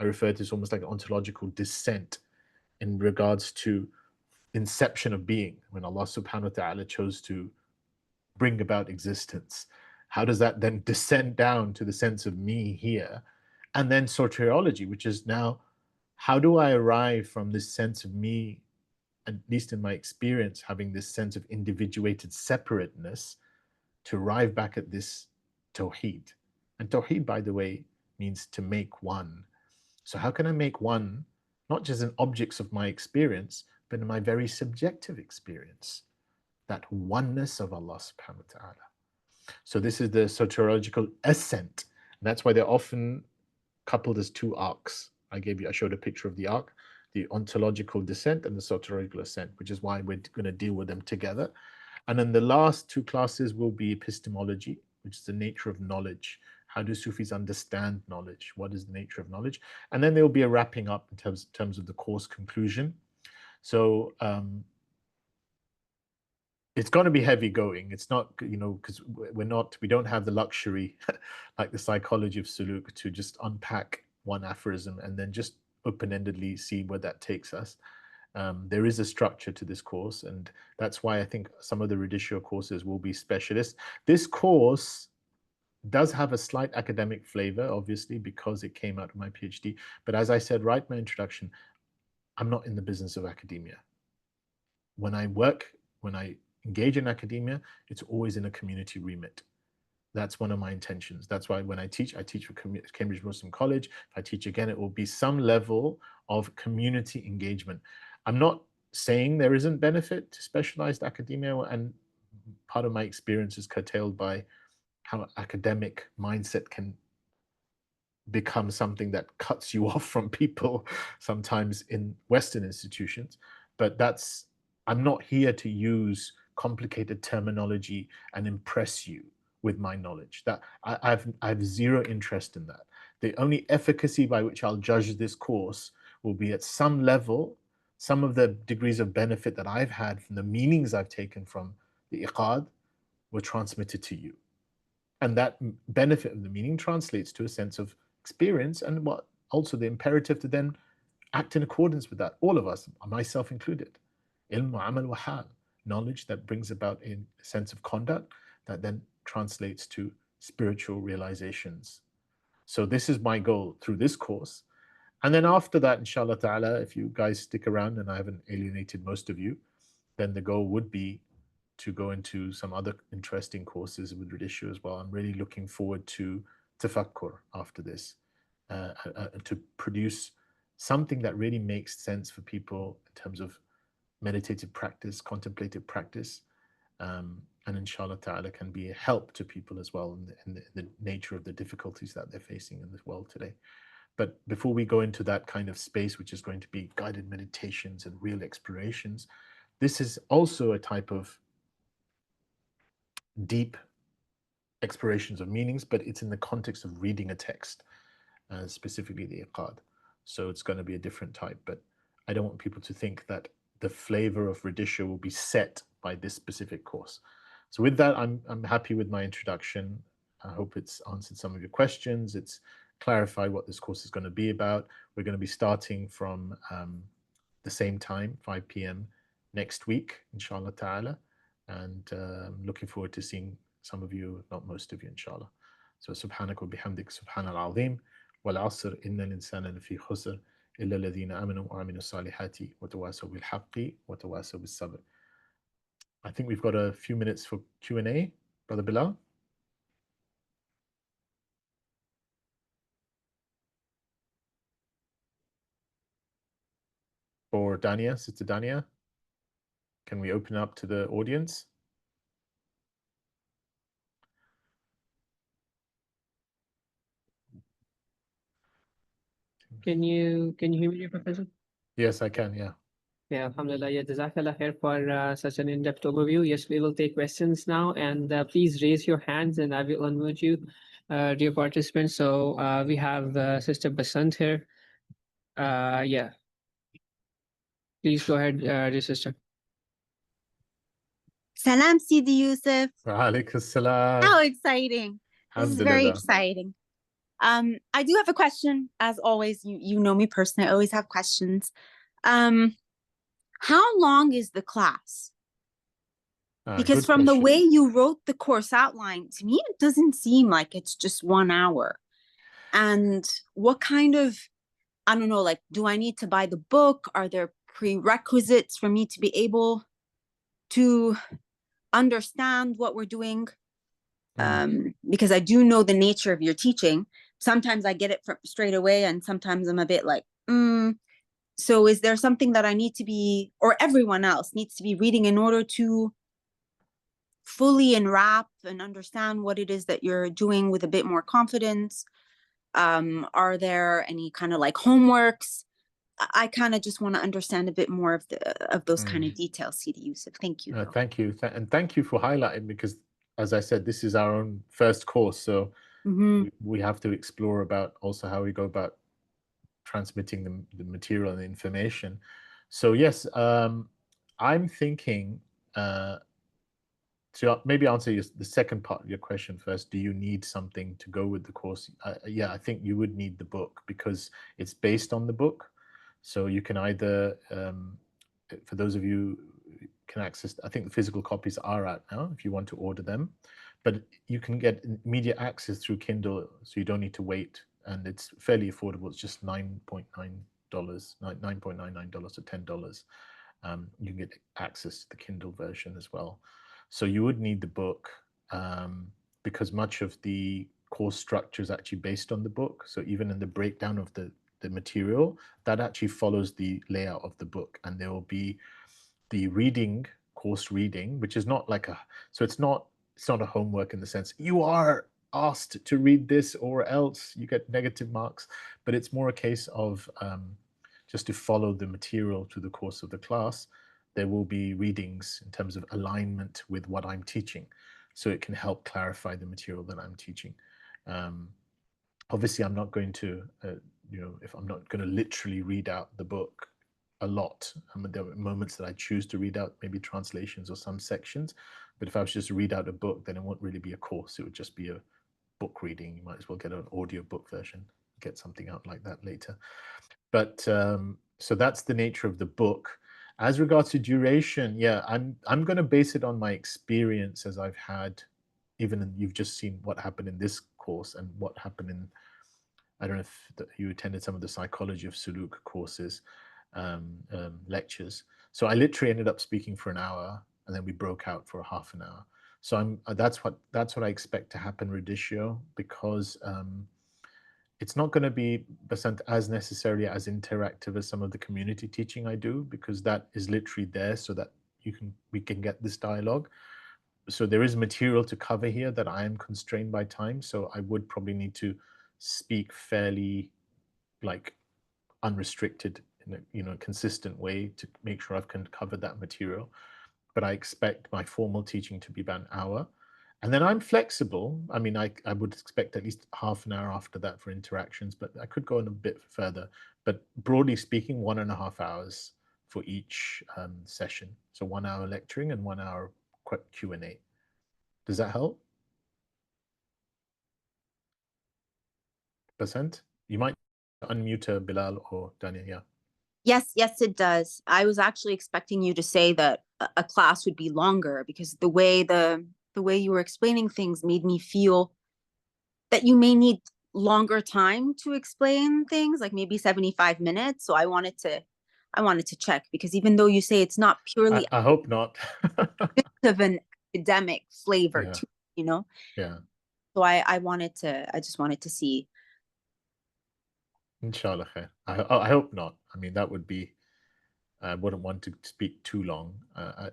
I refer to this almost like an ontological descent in regards to inception of being, when Allah subhanahu wa ta'ala chose to bring about existence. How does that then descend down to the sense of me here? And then soteriology, which is now, how do I arrive from this sense of me, at least in my experience, having this sense of individuated separateness, to arrive back at this tawheed? And tawheed, by the way, means to make one. So how can I make one, not just in objects of my experience, but in my very subjective experience, that oneness of Allah subhanahu wa ta'ala. So this is the soteriological ascent. And that's why they're often coupled as 2 arcs. I showed a picture of the arc, the ontological descent and the soteriological ascent, which is why we're going to deal with them together. And then the last 2 classes will be epistemology, which is the nature of knowledge. How do Sufis understand knowledge? What is the nature of knowledge? And then there will be a wrapping up in terms of the course conclusion. So it's going to be heavy going. It's not, because we don't have the luxury like the psychology of Sulūk to just unpack one aphorism and then just open-endedly see where that takes us. There is a structure to this course, and that's why I think some of the Reditio courses will be specialist. This course does have a slight academic flavor, obviously, because it came out of my PhD. But as I said right in my introduction, I'm not in the business of academia. When I engage in academia, it's always in a community remit. That's one of my intentions. That's why when I teach for Cambridge Muslim College. If I teach again, it will be some level of community engagement. I'm not saying there isn't benefit to specialized academia, and part of my experience is curtailed by how academic mindset can become something that cuts you off from people sometimes in Western institutions. But I'm not here to use complicated terminology and impress you with my knowledge. That I have zero interest in that. The only efficacy by which I'll judge this course will be at some level, some of the degrees of benefit that I've had from the meanings I've taken from the Īqāẓ were transmitted to you. And that benefit of the meaning translates to a sense of experience, and what also the imperative to then act in accordance with that. All of us, myself included. Ilm wa amal wa hal, knowledge that brings about a sense of conduct that then translates to spiritual realizations. So this is my goal through this course. And then after that, inshallah ta'ala, if you guys stick around and I haven't alienated most of you, then the goal would be to go into some other interesting courses with Reditio as well. I'm really looking forward to tafakkur after this, to produce something that really makes sense for people in terms of meditative practice, contemplative practice, and inshallah ta'ala can be a help to people as well in the nature of the difficulties that they're facing in this world today. But before we go into that kind of space, which is going to be guided meditations and real explorations, this is also a type of deep explorations of meanings, but it's in the context of reading a text, specifically the Īqāẓ. So it's going to be a different type, but I don't want people to think that the flavor of Reditio will be set by this specific course. So with that, I'm happy with my introduction. I hope it's answered some of your questions. It's clarified what this course is going to be about. We're going to be starting from the same time, 5 p.m. next week, inshallah ta'ala. And looking forward to seeing some of you, not most of you, inshallah. So subhanak wa bihamdik, subhanal azim, wal asr, inna al-insana lafi khusr, illa alladhina amanu wa aminu salihati, wa tawasaw bil haqqi, wa tawasaw bis sabr. I think we've got a few minutes for Q&A. Brother Bilal? Or Dania, Sister Dania? Can we open up to the audience? Can you hear me, Professor? Yes, I can, yeah. Yeah, alhamdulillah. Yeah, Jazakallah khair for such an in-depth overview. Yes, we will take questions now, and please raise your hands and I will unmute you, dear participants. So we have Sister Basant here. Yeah, please go ahead, dear sister. Salam, Sidi Yusuf. Wa alaikum salam. How exciting. This is very Alhamdulillah. exciting. I do have a question. As always, you know me personally, I always have questions. How long is the class? Because from the way you wrote the course outline, to me, it doesn't seem like it's just 1 hour. And what kind of, I don't know, like, do I need to buy the book? Are there prerequisites for me to be able to understand what we're doing? Because I do know the nature of your teaching. Sometimes I get it straight away, and sometimes I'm a bit like, So is there something that I need to be, or everyone else needs to be reading in order to fully enwrap and understand what it is that you're doing with a bit more confidence? Are there any kind of like homeworks? I kind of just want to understand a bit more of those kind of details, Sidi Yusuf. Thank you. Thank you. And thank you for highlighting, because as I said, this is our own first course. So we have to explore about also how we go about transmitting the material and the information. So yes, I'm thinking to maybe answer the second part of your question first. Do you need something to go with the course? Yeah, I think you would need the book, because it's based on the book. So you can either, for those of you who can access, I think the physical copies are out now if you want to order them, but you can get immediate access through Kindle, so you don't need to wait, and it's fairly affordable. It's just $9.99 to $10. You can get access to the Kindle version as well. So you would need the book, because much of the course structure is actually based on the book. So even in the breakdown of the material, that actually follows the layout of the book, and there will be the course reading, which is not like it's not a homework in the sense you are asked to read this or else you get negative marks, but it's more a case of just to follow the material to the course of the class. There will be readings in terms of alignment with what I'm teaching, so it can help clarify the material that I'm teaching. Obviously, I'm not going to, if I'm not going to literally read out the book a lot. There are moments that I choose to read out maybe translations or some sections, but if I was just to read out a book, then it won't really be a course. It would just be a book reading. You might as well get an audio book version, get something out like that later. But so that's the nature of the book. As regards to duration, yeah, I'm going to base it on my experience as I've had, you've just seen what happened in this course and what happened in, I don't know if you attended some of the Psychology of Sulūk courses, lectures. So I literally ended up speaking for an hour, and then we broke out for half an hour. So that's what I expect to happen, Reditio, because it's not going to be as necessarily as interactive as some of the community teaching I do, because that is literally there so that we can get this dialogue. So there is material to cover here that I am constrained by time. So I would probably need to speak fairly like unrestricted in a consistent way to make sure I've covered that material. But I expect my formal teaching to be about an hour. And then I'm flexible. I mean, I would expect at least half an hour after that for interactions, but I could go in a bit further. But broadly speaking, 1.5 hours for each session. So 1 hour lecturing and 1 hour Q&A. Does that help? Percent? You might unmute Bilal or Dania, yeah. Yes, it does. I was actually expecting you to say that a class would be longer, because the way you were explaining things made me feel that you may need longer time to explain things, like maybe 75 minutes. So I wanted to check, because even though you say it's not purely I hope not. of an academic flavor, Yeah. to, you know. Yeah. So I just wanted to see. Inshallah. I hope not. I mean, that would be, I wouldn't want to speak too long.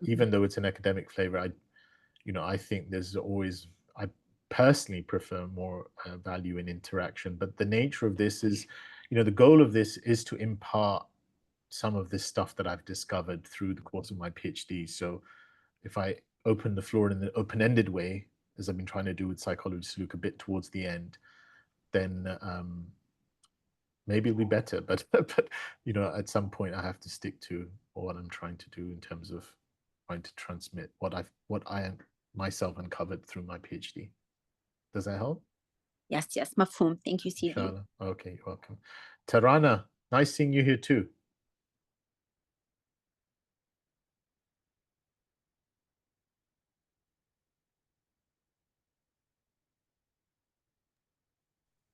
Even though it's an academic flavor, I think there's always, I personally prefer more value in interaction. But the nature of this is, the goal of this is to impart some of this stuff that I've discovered through the course of my PhD. So if I open the floor in an open-ended way, as I've been trying to do with Psychology Sulūk a bit towards the end, then maybe it'll be better. But at some point I have to stick to what I'm trying to do in terms of trying to transmit what I myself uncovered through my PhD. Does that help? Yes, mafhum. Thank you, Sidi. Inshallah. Okay, you're welcome. Tarana, nice seeing you here too.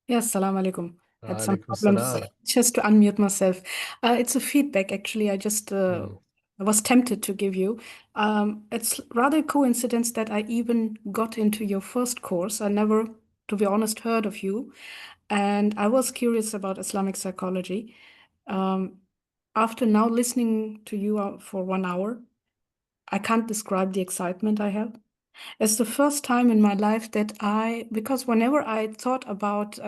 Yes, salam alaikum. Had some Alaikum problems salam. just to unmute myself. It's a feedback, actually. I just I was tempted to give you. It's rather a coincidence that I even got into your first course. I never, to be honest, heard of you. And I was curious about Islamic psychology. After now listening to you for 1 hour, I can't describe the excitement I have. It's the first time in my life that because whenever I thought about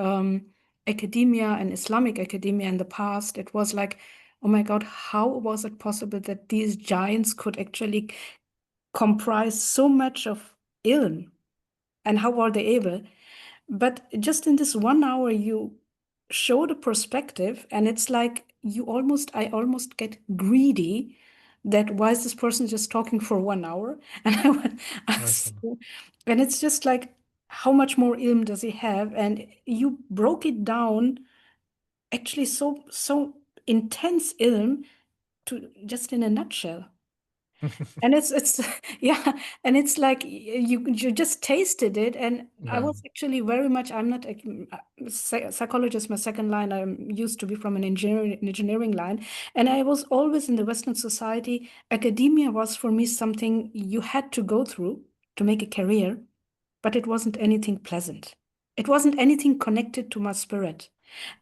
academia and Islamic academia in the past, it was like, oh my God, how was it possible that these giants could actually comprise so much of ilm? And how were they able? But just in this 1 hour, you show the perspective, and it's like I almost get greedy that why is this person just talking for 1 hour? And I went, and it's just like, how much more ilm does he have? And you broke it down, actually so intense ilm, to just in a nutshell. And it's yeah, and it's like you just tasted it, and I was actually very much, I'm not a psychologist, my second line. I'm used to be from an engineering line, and I was always in the Western society. Academia was for me something you had to go through to make a career, but it wasn't anything pleasant. It wasn't anything connected to my spirit.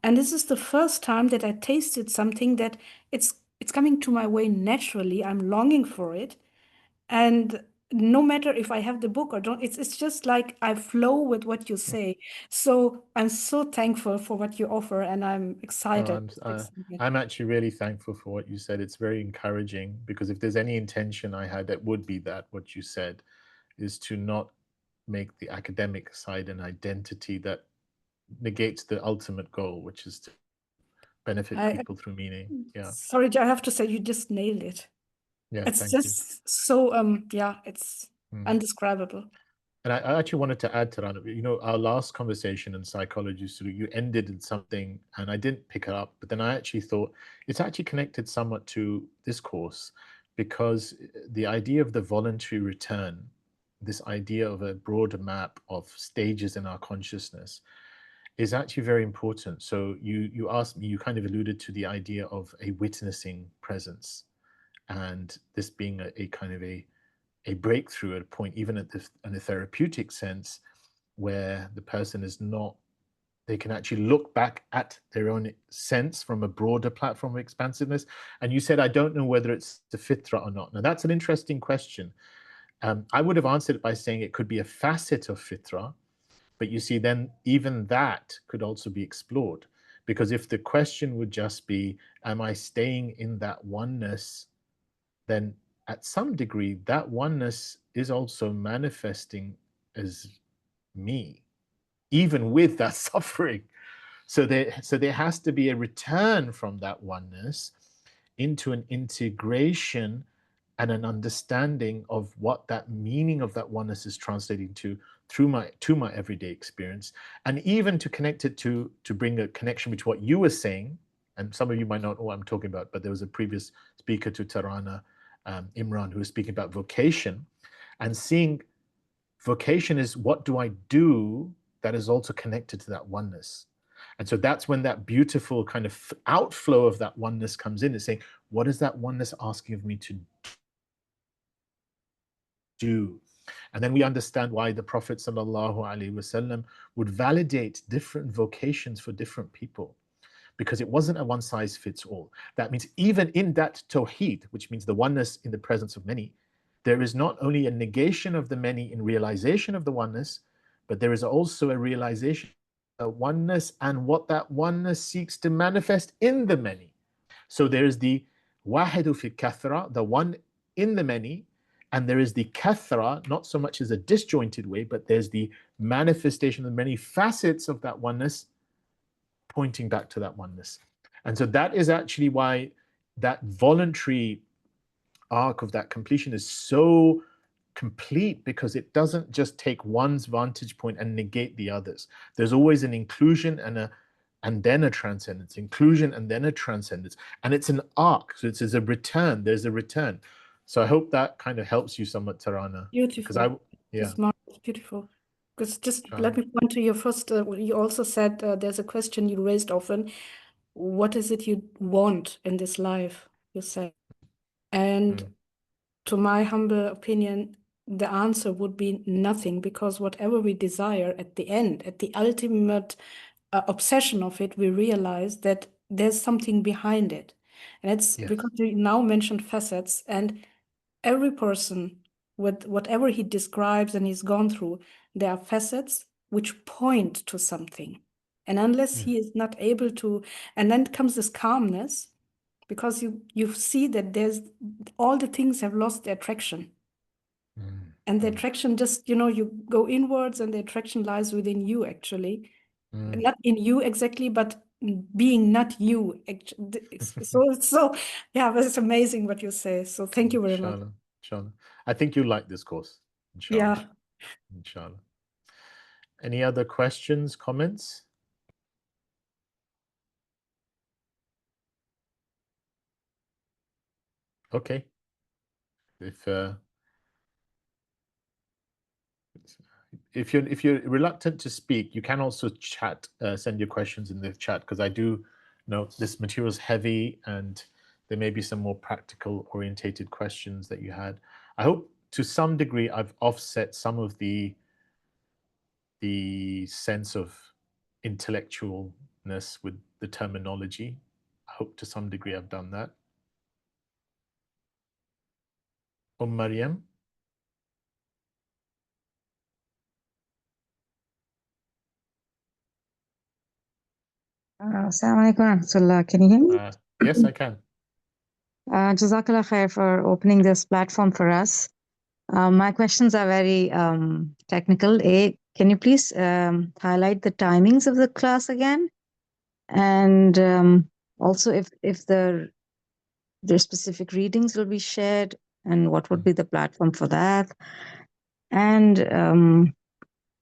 And this is the first time that I tasted something that it's coming to my way naturally. I'm longing for it. And no matter if I have the book or don't, it's just like I flow with what you say. So I'm so thankful for what you offer, and I'm excited. I'm actually really thankful for what you said. It's very encouraging, because if there's any intention I had, it would be that what you said is to not make the academic side an identity that negates the ultimate goal, which is to benefit people through meaning. Yeah. Sorry, I have to say, you just nailed it. Yeah, it's thank just you. so it's undescribable. And I actually wanted to add to that, our last conversation in Psychology Sulūk, you ended in something, and I didn't pick it up, but then I actually thought it's actually connected somewhat to this course, because the idea of the voluntary return, this idea of a broader map of stages in our consciousness, is actually very important. So you asked me, you kind of alluded to the idea of a witnessing presence, and this being a kind of a breakthrough at a point, even in a therapeutic sense, where the person is not, They can actually look back at their own sense from a broader platform of expansiveness. And you said, I don't know whether it's the fitra or not. Now, that's an interesting question. I would have answered it by saying it could be a facet of fitra, but you see, then even that could also be explored. Because if the question would just be, am I staying in that oneness, then at some degree, that oneness is also manifesting as me, even with that suffering. So there has to be a return from that oneness into an integration and an understanding of what that meaning of that oneness is translating to my everyday experience, and even to connect it to bring a connection between what you were saying, and some of you might not know what I'm talking about, but there was a previous speaker to Tarana, Imran, who was speaking about vocation, and seeing vocation is what do I do that is also connected to that oneness. And so that's when that beautiful kind of outflow of that oneness comes in. It's saying, what is that oneness asking of me to do? And then we understand why the Prophet ﷺ would validate different vocations for different people, because it wasn't a one size fits all. That means even in that tawheed, which means the oneness in the presence of many, there is not only a negation of the many in realization of the oneness, but there is also a realization of oneness and what that oneness seeks to manifest in the many. So there is the wahidu fi kathra, the one in the many, and there is the kathra, not so much as a disjointed way, but there's the manifestation of many facets of that oneness pointing back to that oneness. And so that is actually why that voluntary arc of that completion is so complete, because it doesn't just take one's vantage point and negate the others. There's always an inclusion and then a transcendence, inclusion and then a transcendence, and it's an arc. So it's a return. There's a return. So I hope that kind of helps you somewhat, Tarana. Beautiful. Yeah, It's beautiful. Because just let me point to your first. You also said there's a question you raised often. What is it you want in this life? You say, and to my humble opinion, the answer would be nothing, because whatever we desire at the end, at the ultimate obsession of it, we realize that there's something behind it. And it's because you now mentioned facets, and every person with whatever he describes and he's gone through, there are facets which point to something. And unless he is not able to, and then comes this calmness, because you see that there's all the things have lost their attraction. And the attraction just, you go inwards, and the attraction lies within you, actually. Not in you exactly, but being not you. So yeah, but it's amazing what you say. So thank you very much. Inshallah. I think you like this course. Inshallah. Yeah. Inshallah. Any other questions, comments? Okay. If you're reluctant to speak, you can also chat, send your questions in the chat, because I do know this material is heavy and there may be some more practical orientated questions that you had. I hope to some degree I've offset some of the sense of intellectualness with the terminology. I hope to some degree I've done that. Maryam? Assalamu alaikum warahmatullah. Can you hear me? Yes, I can. Jazakallah khair for opening this platform for us. My questions are very technical. Can you please highlight the timings of the class again? And also if their specific readings will be shared, and what would be the platform for that? And what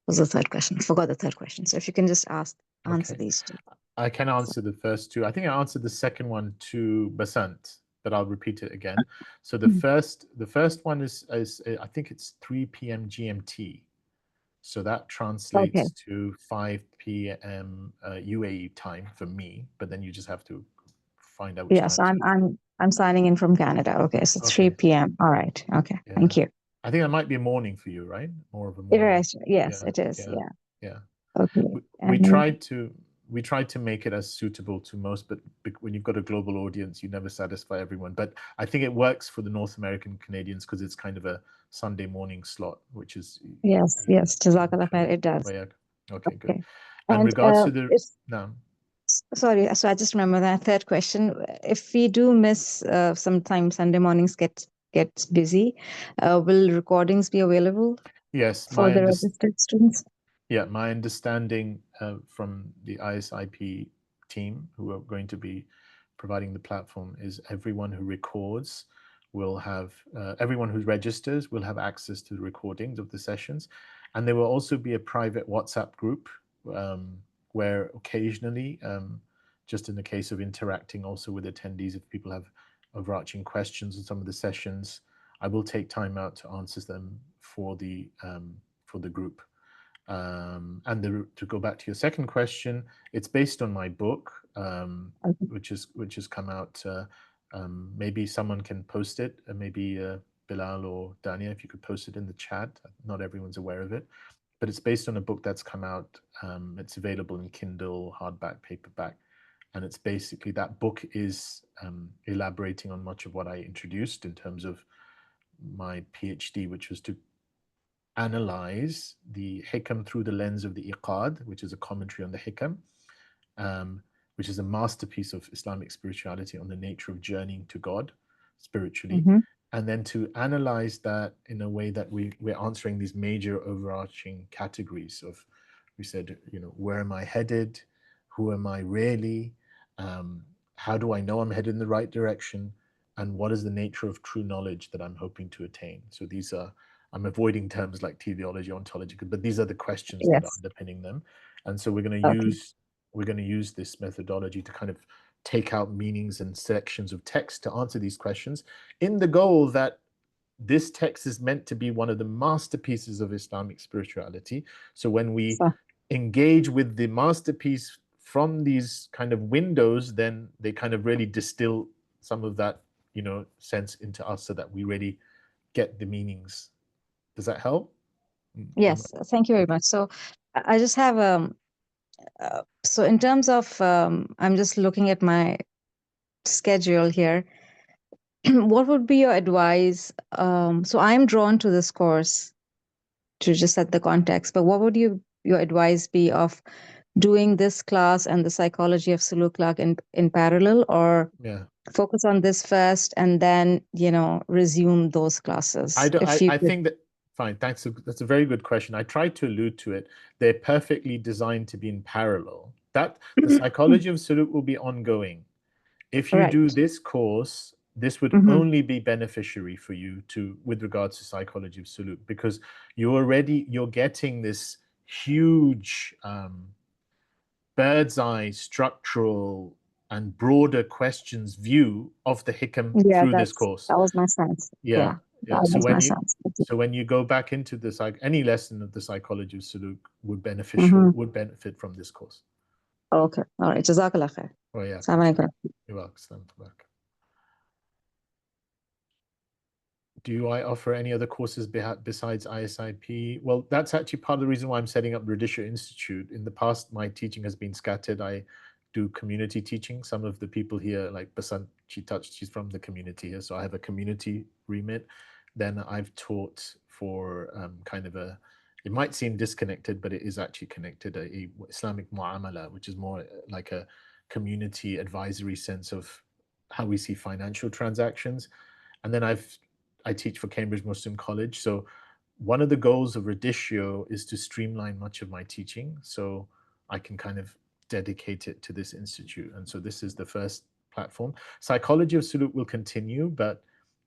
was the third question? I forgot the third question. So if you can just answer these two. I can answer the first two. I think I answered the second one to Basant, but I'll repeat it again. So the first one is I think it's 3 p.m. GMT. So that translates to 5 p.m. UAE time for me, but then you just have to find out which time. Yes, I'm signing in from Canada. Okay, so 3 p.m. All right. Okay, thank you. I think that might be a morning for you, right? More of a morning. Yes, it is. Yeah. Okay. We tried to make it as suitable to most, but when you've got a global audience, you never satisfy everyone. But I think it works for the North American Canadians because it's kind of a Sunday morning slot, which is Yes, Jazakallah khair, it does. Okay, good. Okay. And regards to the sorry, so I just remember that third question. If we do miss sometime Sunday mornings gets busy, will recordings be available? Yes, for the registered students? Yeah, my understanding from the ISIP team who are going to be providing the platform is everyone who records will have, everyone who registers will have access to the recordings of the sessions. And there will also be a private WhatsApp group where occasionally, just in the case of interacting also with attendees, if people have overarching questions on some of the sessions, I will take time out to answer them for the group. And to go back to your second question, it's based on my book, which has come out. Maybe someone can post it, maybe Bilal or Dania, if you could post it in the chat. Not everyone's aware of it, but it's based on a book that's come out. It's available in Kindle, hardback, paperback, and it's basically, that book is elaborating on much of what I introduced in terms of my PhD, which was to analyze the Hikam through the lens of the Īqāẓ, which is a commentary on the Hikam, which is a masterpiece of Islamic spirituality on the nature of journeying to God spiritually, and then to analyze that in a way that we're answering these major overarching categories of, we said, where am I headed? Who am I really? How do I know I'm headed in the right direction? And what is the nature of true knowledge that I'm hoping to attain? So these are, I'm avoiding terms like teleology, ontology, but these are the questions that are underpinning them. And so we're going to use this methodology to kind of take out meanings and sections of text to answer these questions, in the goal that this text is meant to be one of the masterpieces of Islamic spirituality. So when we engage with the masterpiece from these kind of windows, then they kind of really distill some of that, sense into us, so that we really get the meanings. Does that help? Yes, thank you very much. So I just have so in terms of I'm just looking at my schedule here. What would be your advice? So I'm drawn to this course, to just set the context, but what would your advice be of doing this class and the psychology of Sulūk in parallel, or focus on this first and then resume those classes? I think that, fine, thanks. That's a very good question. I tried to allude to it. They're perfectly designed to be in parallel. That the psychology of Sulūk will be ongoing. If you do this course, this would only be beneficiary for you with regards to psychology of Sulūk, because you're getting this huge bird's eye structural and broader questions view of the Hikam through this course. That was my sense. Yeah. So when you go back into any lesson of the psychology of Sulūk would benefit from this course. Okay. All right. Jazakallah khair. Oh, yeah. Assalamu alaikum. You're welcome. Do I offer any other courses besides ISIP? Well, that's actually part of the reason why I'm setting up Reditio Institute. In the past, my teaching has been scattered. I do community teaching. Some of the people here, like Basan, she's from the community here, so I have a community remit. Then I've taught for kind of it might seem disconnected, but it is actually connected, a Islamic muamala, which is more like a community advisory sense of how we see financial transactions. And then I teach for Cambridge Muslim College. So one of the goals of Reditio is to streamline much of my teaching, so I can kind of dedicate it to this institute. And so this is the first platform. Psychology of Sulūk will continue, but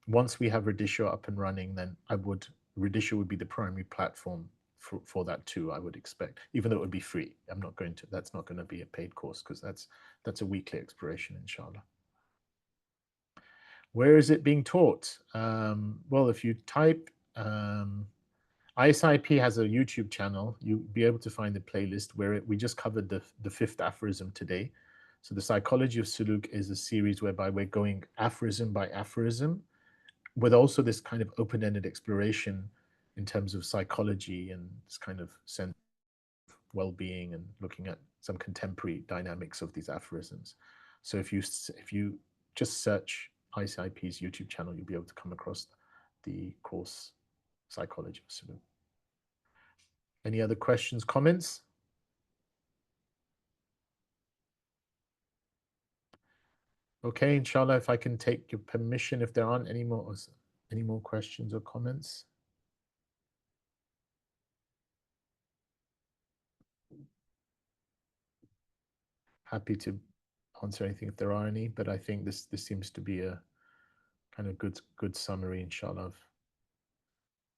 once we have Reditio up and running, then Reditio would be the primary platform for that too, I would expect, even though it would be free. That's not going to be a paid course, because that's a weekly exploration, inshallah. Where is it being taught? Well, if you type, ISIP has a YouTube channel. You'll be able to find the playlist where we just covered the fifth aphorism today. So the psychology of Sulūk is a series whereby we're going aphorism by aphorism, with also this kind of open-ended exploration in terms of psychology and this kind of sense well-being and looking at some contemporary dynamics of these aphorisms. So if you just search ISIP's YouTube channel, you'll be able to come across the course Psychology of Sulūk. Any other questions, comments? Okay, inshallah, if I can take your permission, if there aren't any more questions or comments. Happy to answer anything if there are any, but I think this seems to be a kind of good summary, inshallah, of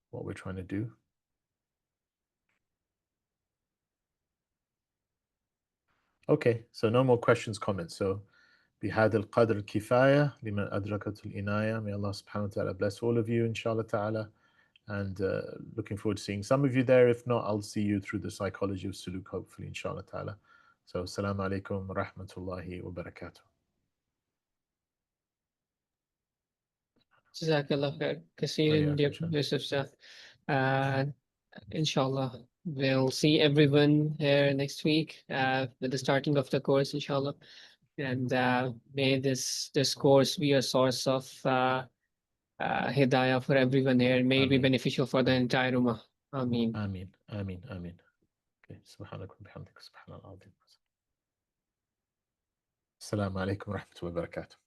what we're trying to do. Okay, so no more questions, comments. So بهذا القدر كفاية لمن أدركته العناية. May Allah subhanahu wa ta'ala bless all of you, inshallah ta'ala. And looking forward to seeing some of you there. If not, I'll see you through the Psychology of Sulūk, hopefully, inshallah ta'ala. So, assalamu alaikum wa rahmatullahi wa barakatuh. Jazakallah khair. Kasiran, Yusuf Jha. Inshallah, we'll see everyone here next week with the starting of the course, inshallah. And may this course be a source of hidayah for everyone here. May it be beneficial for the entire ummah. Ameen. Ameen. Ameen. Ameen. Okay. Subhanakum bihamdik. Subhanallah. Assalamu alaikum wa rahmatullahi wa barakatuh.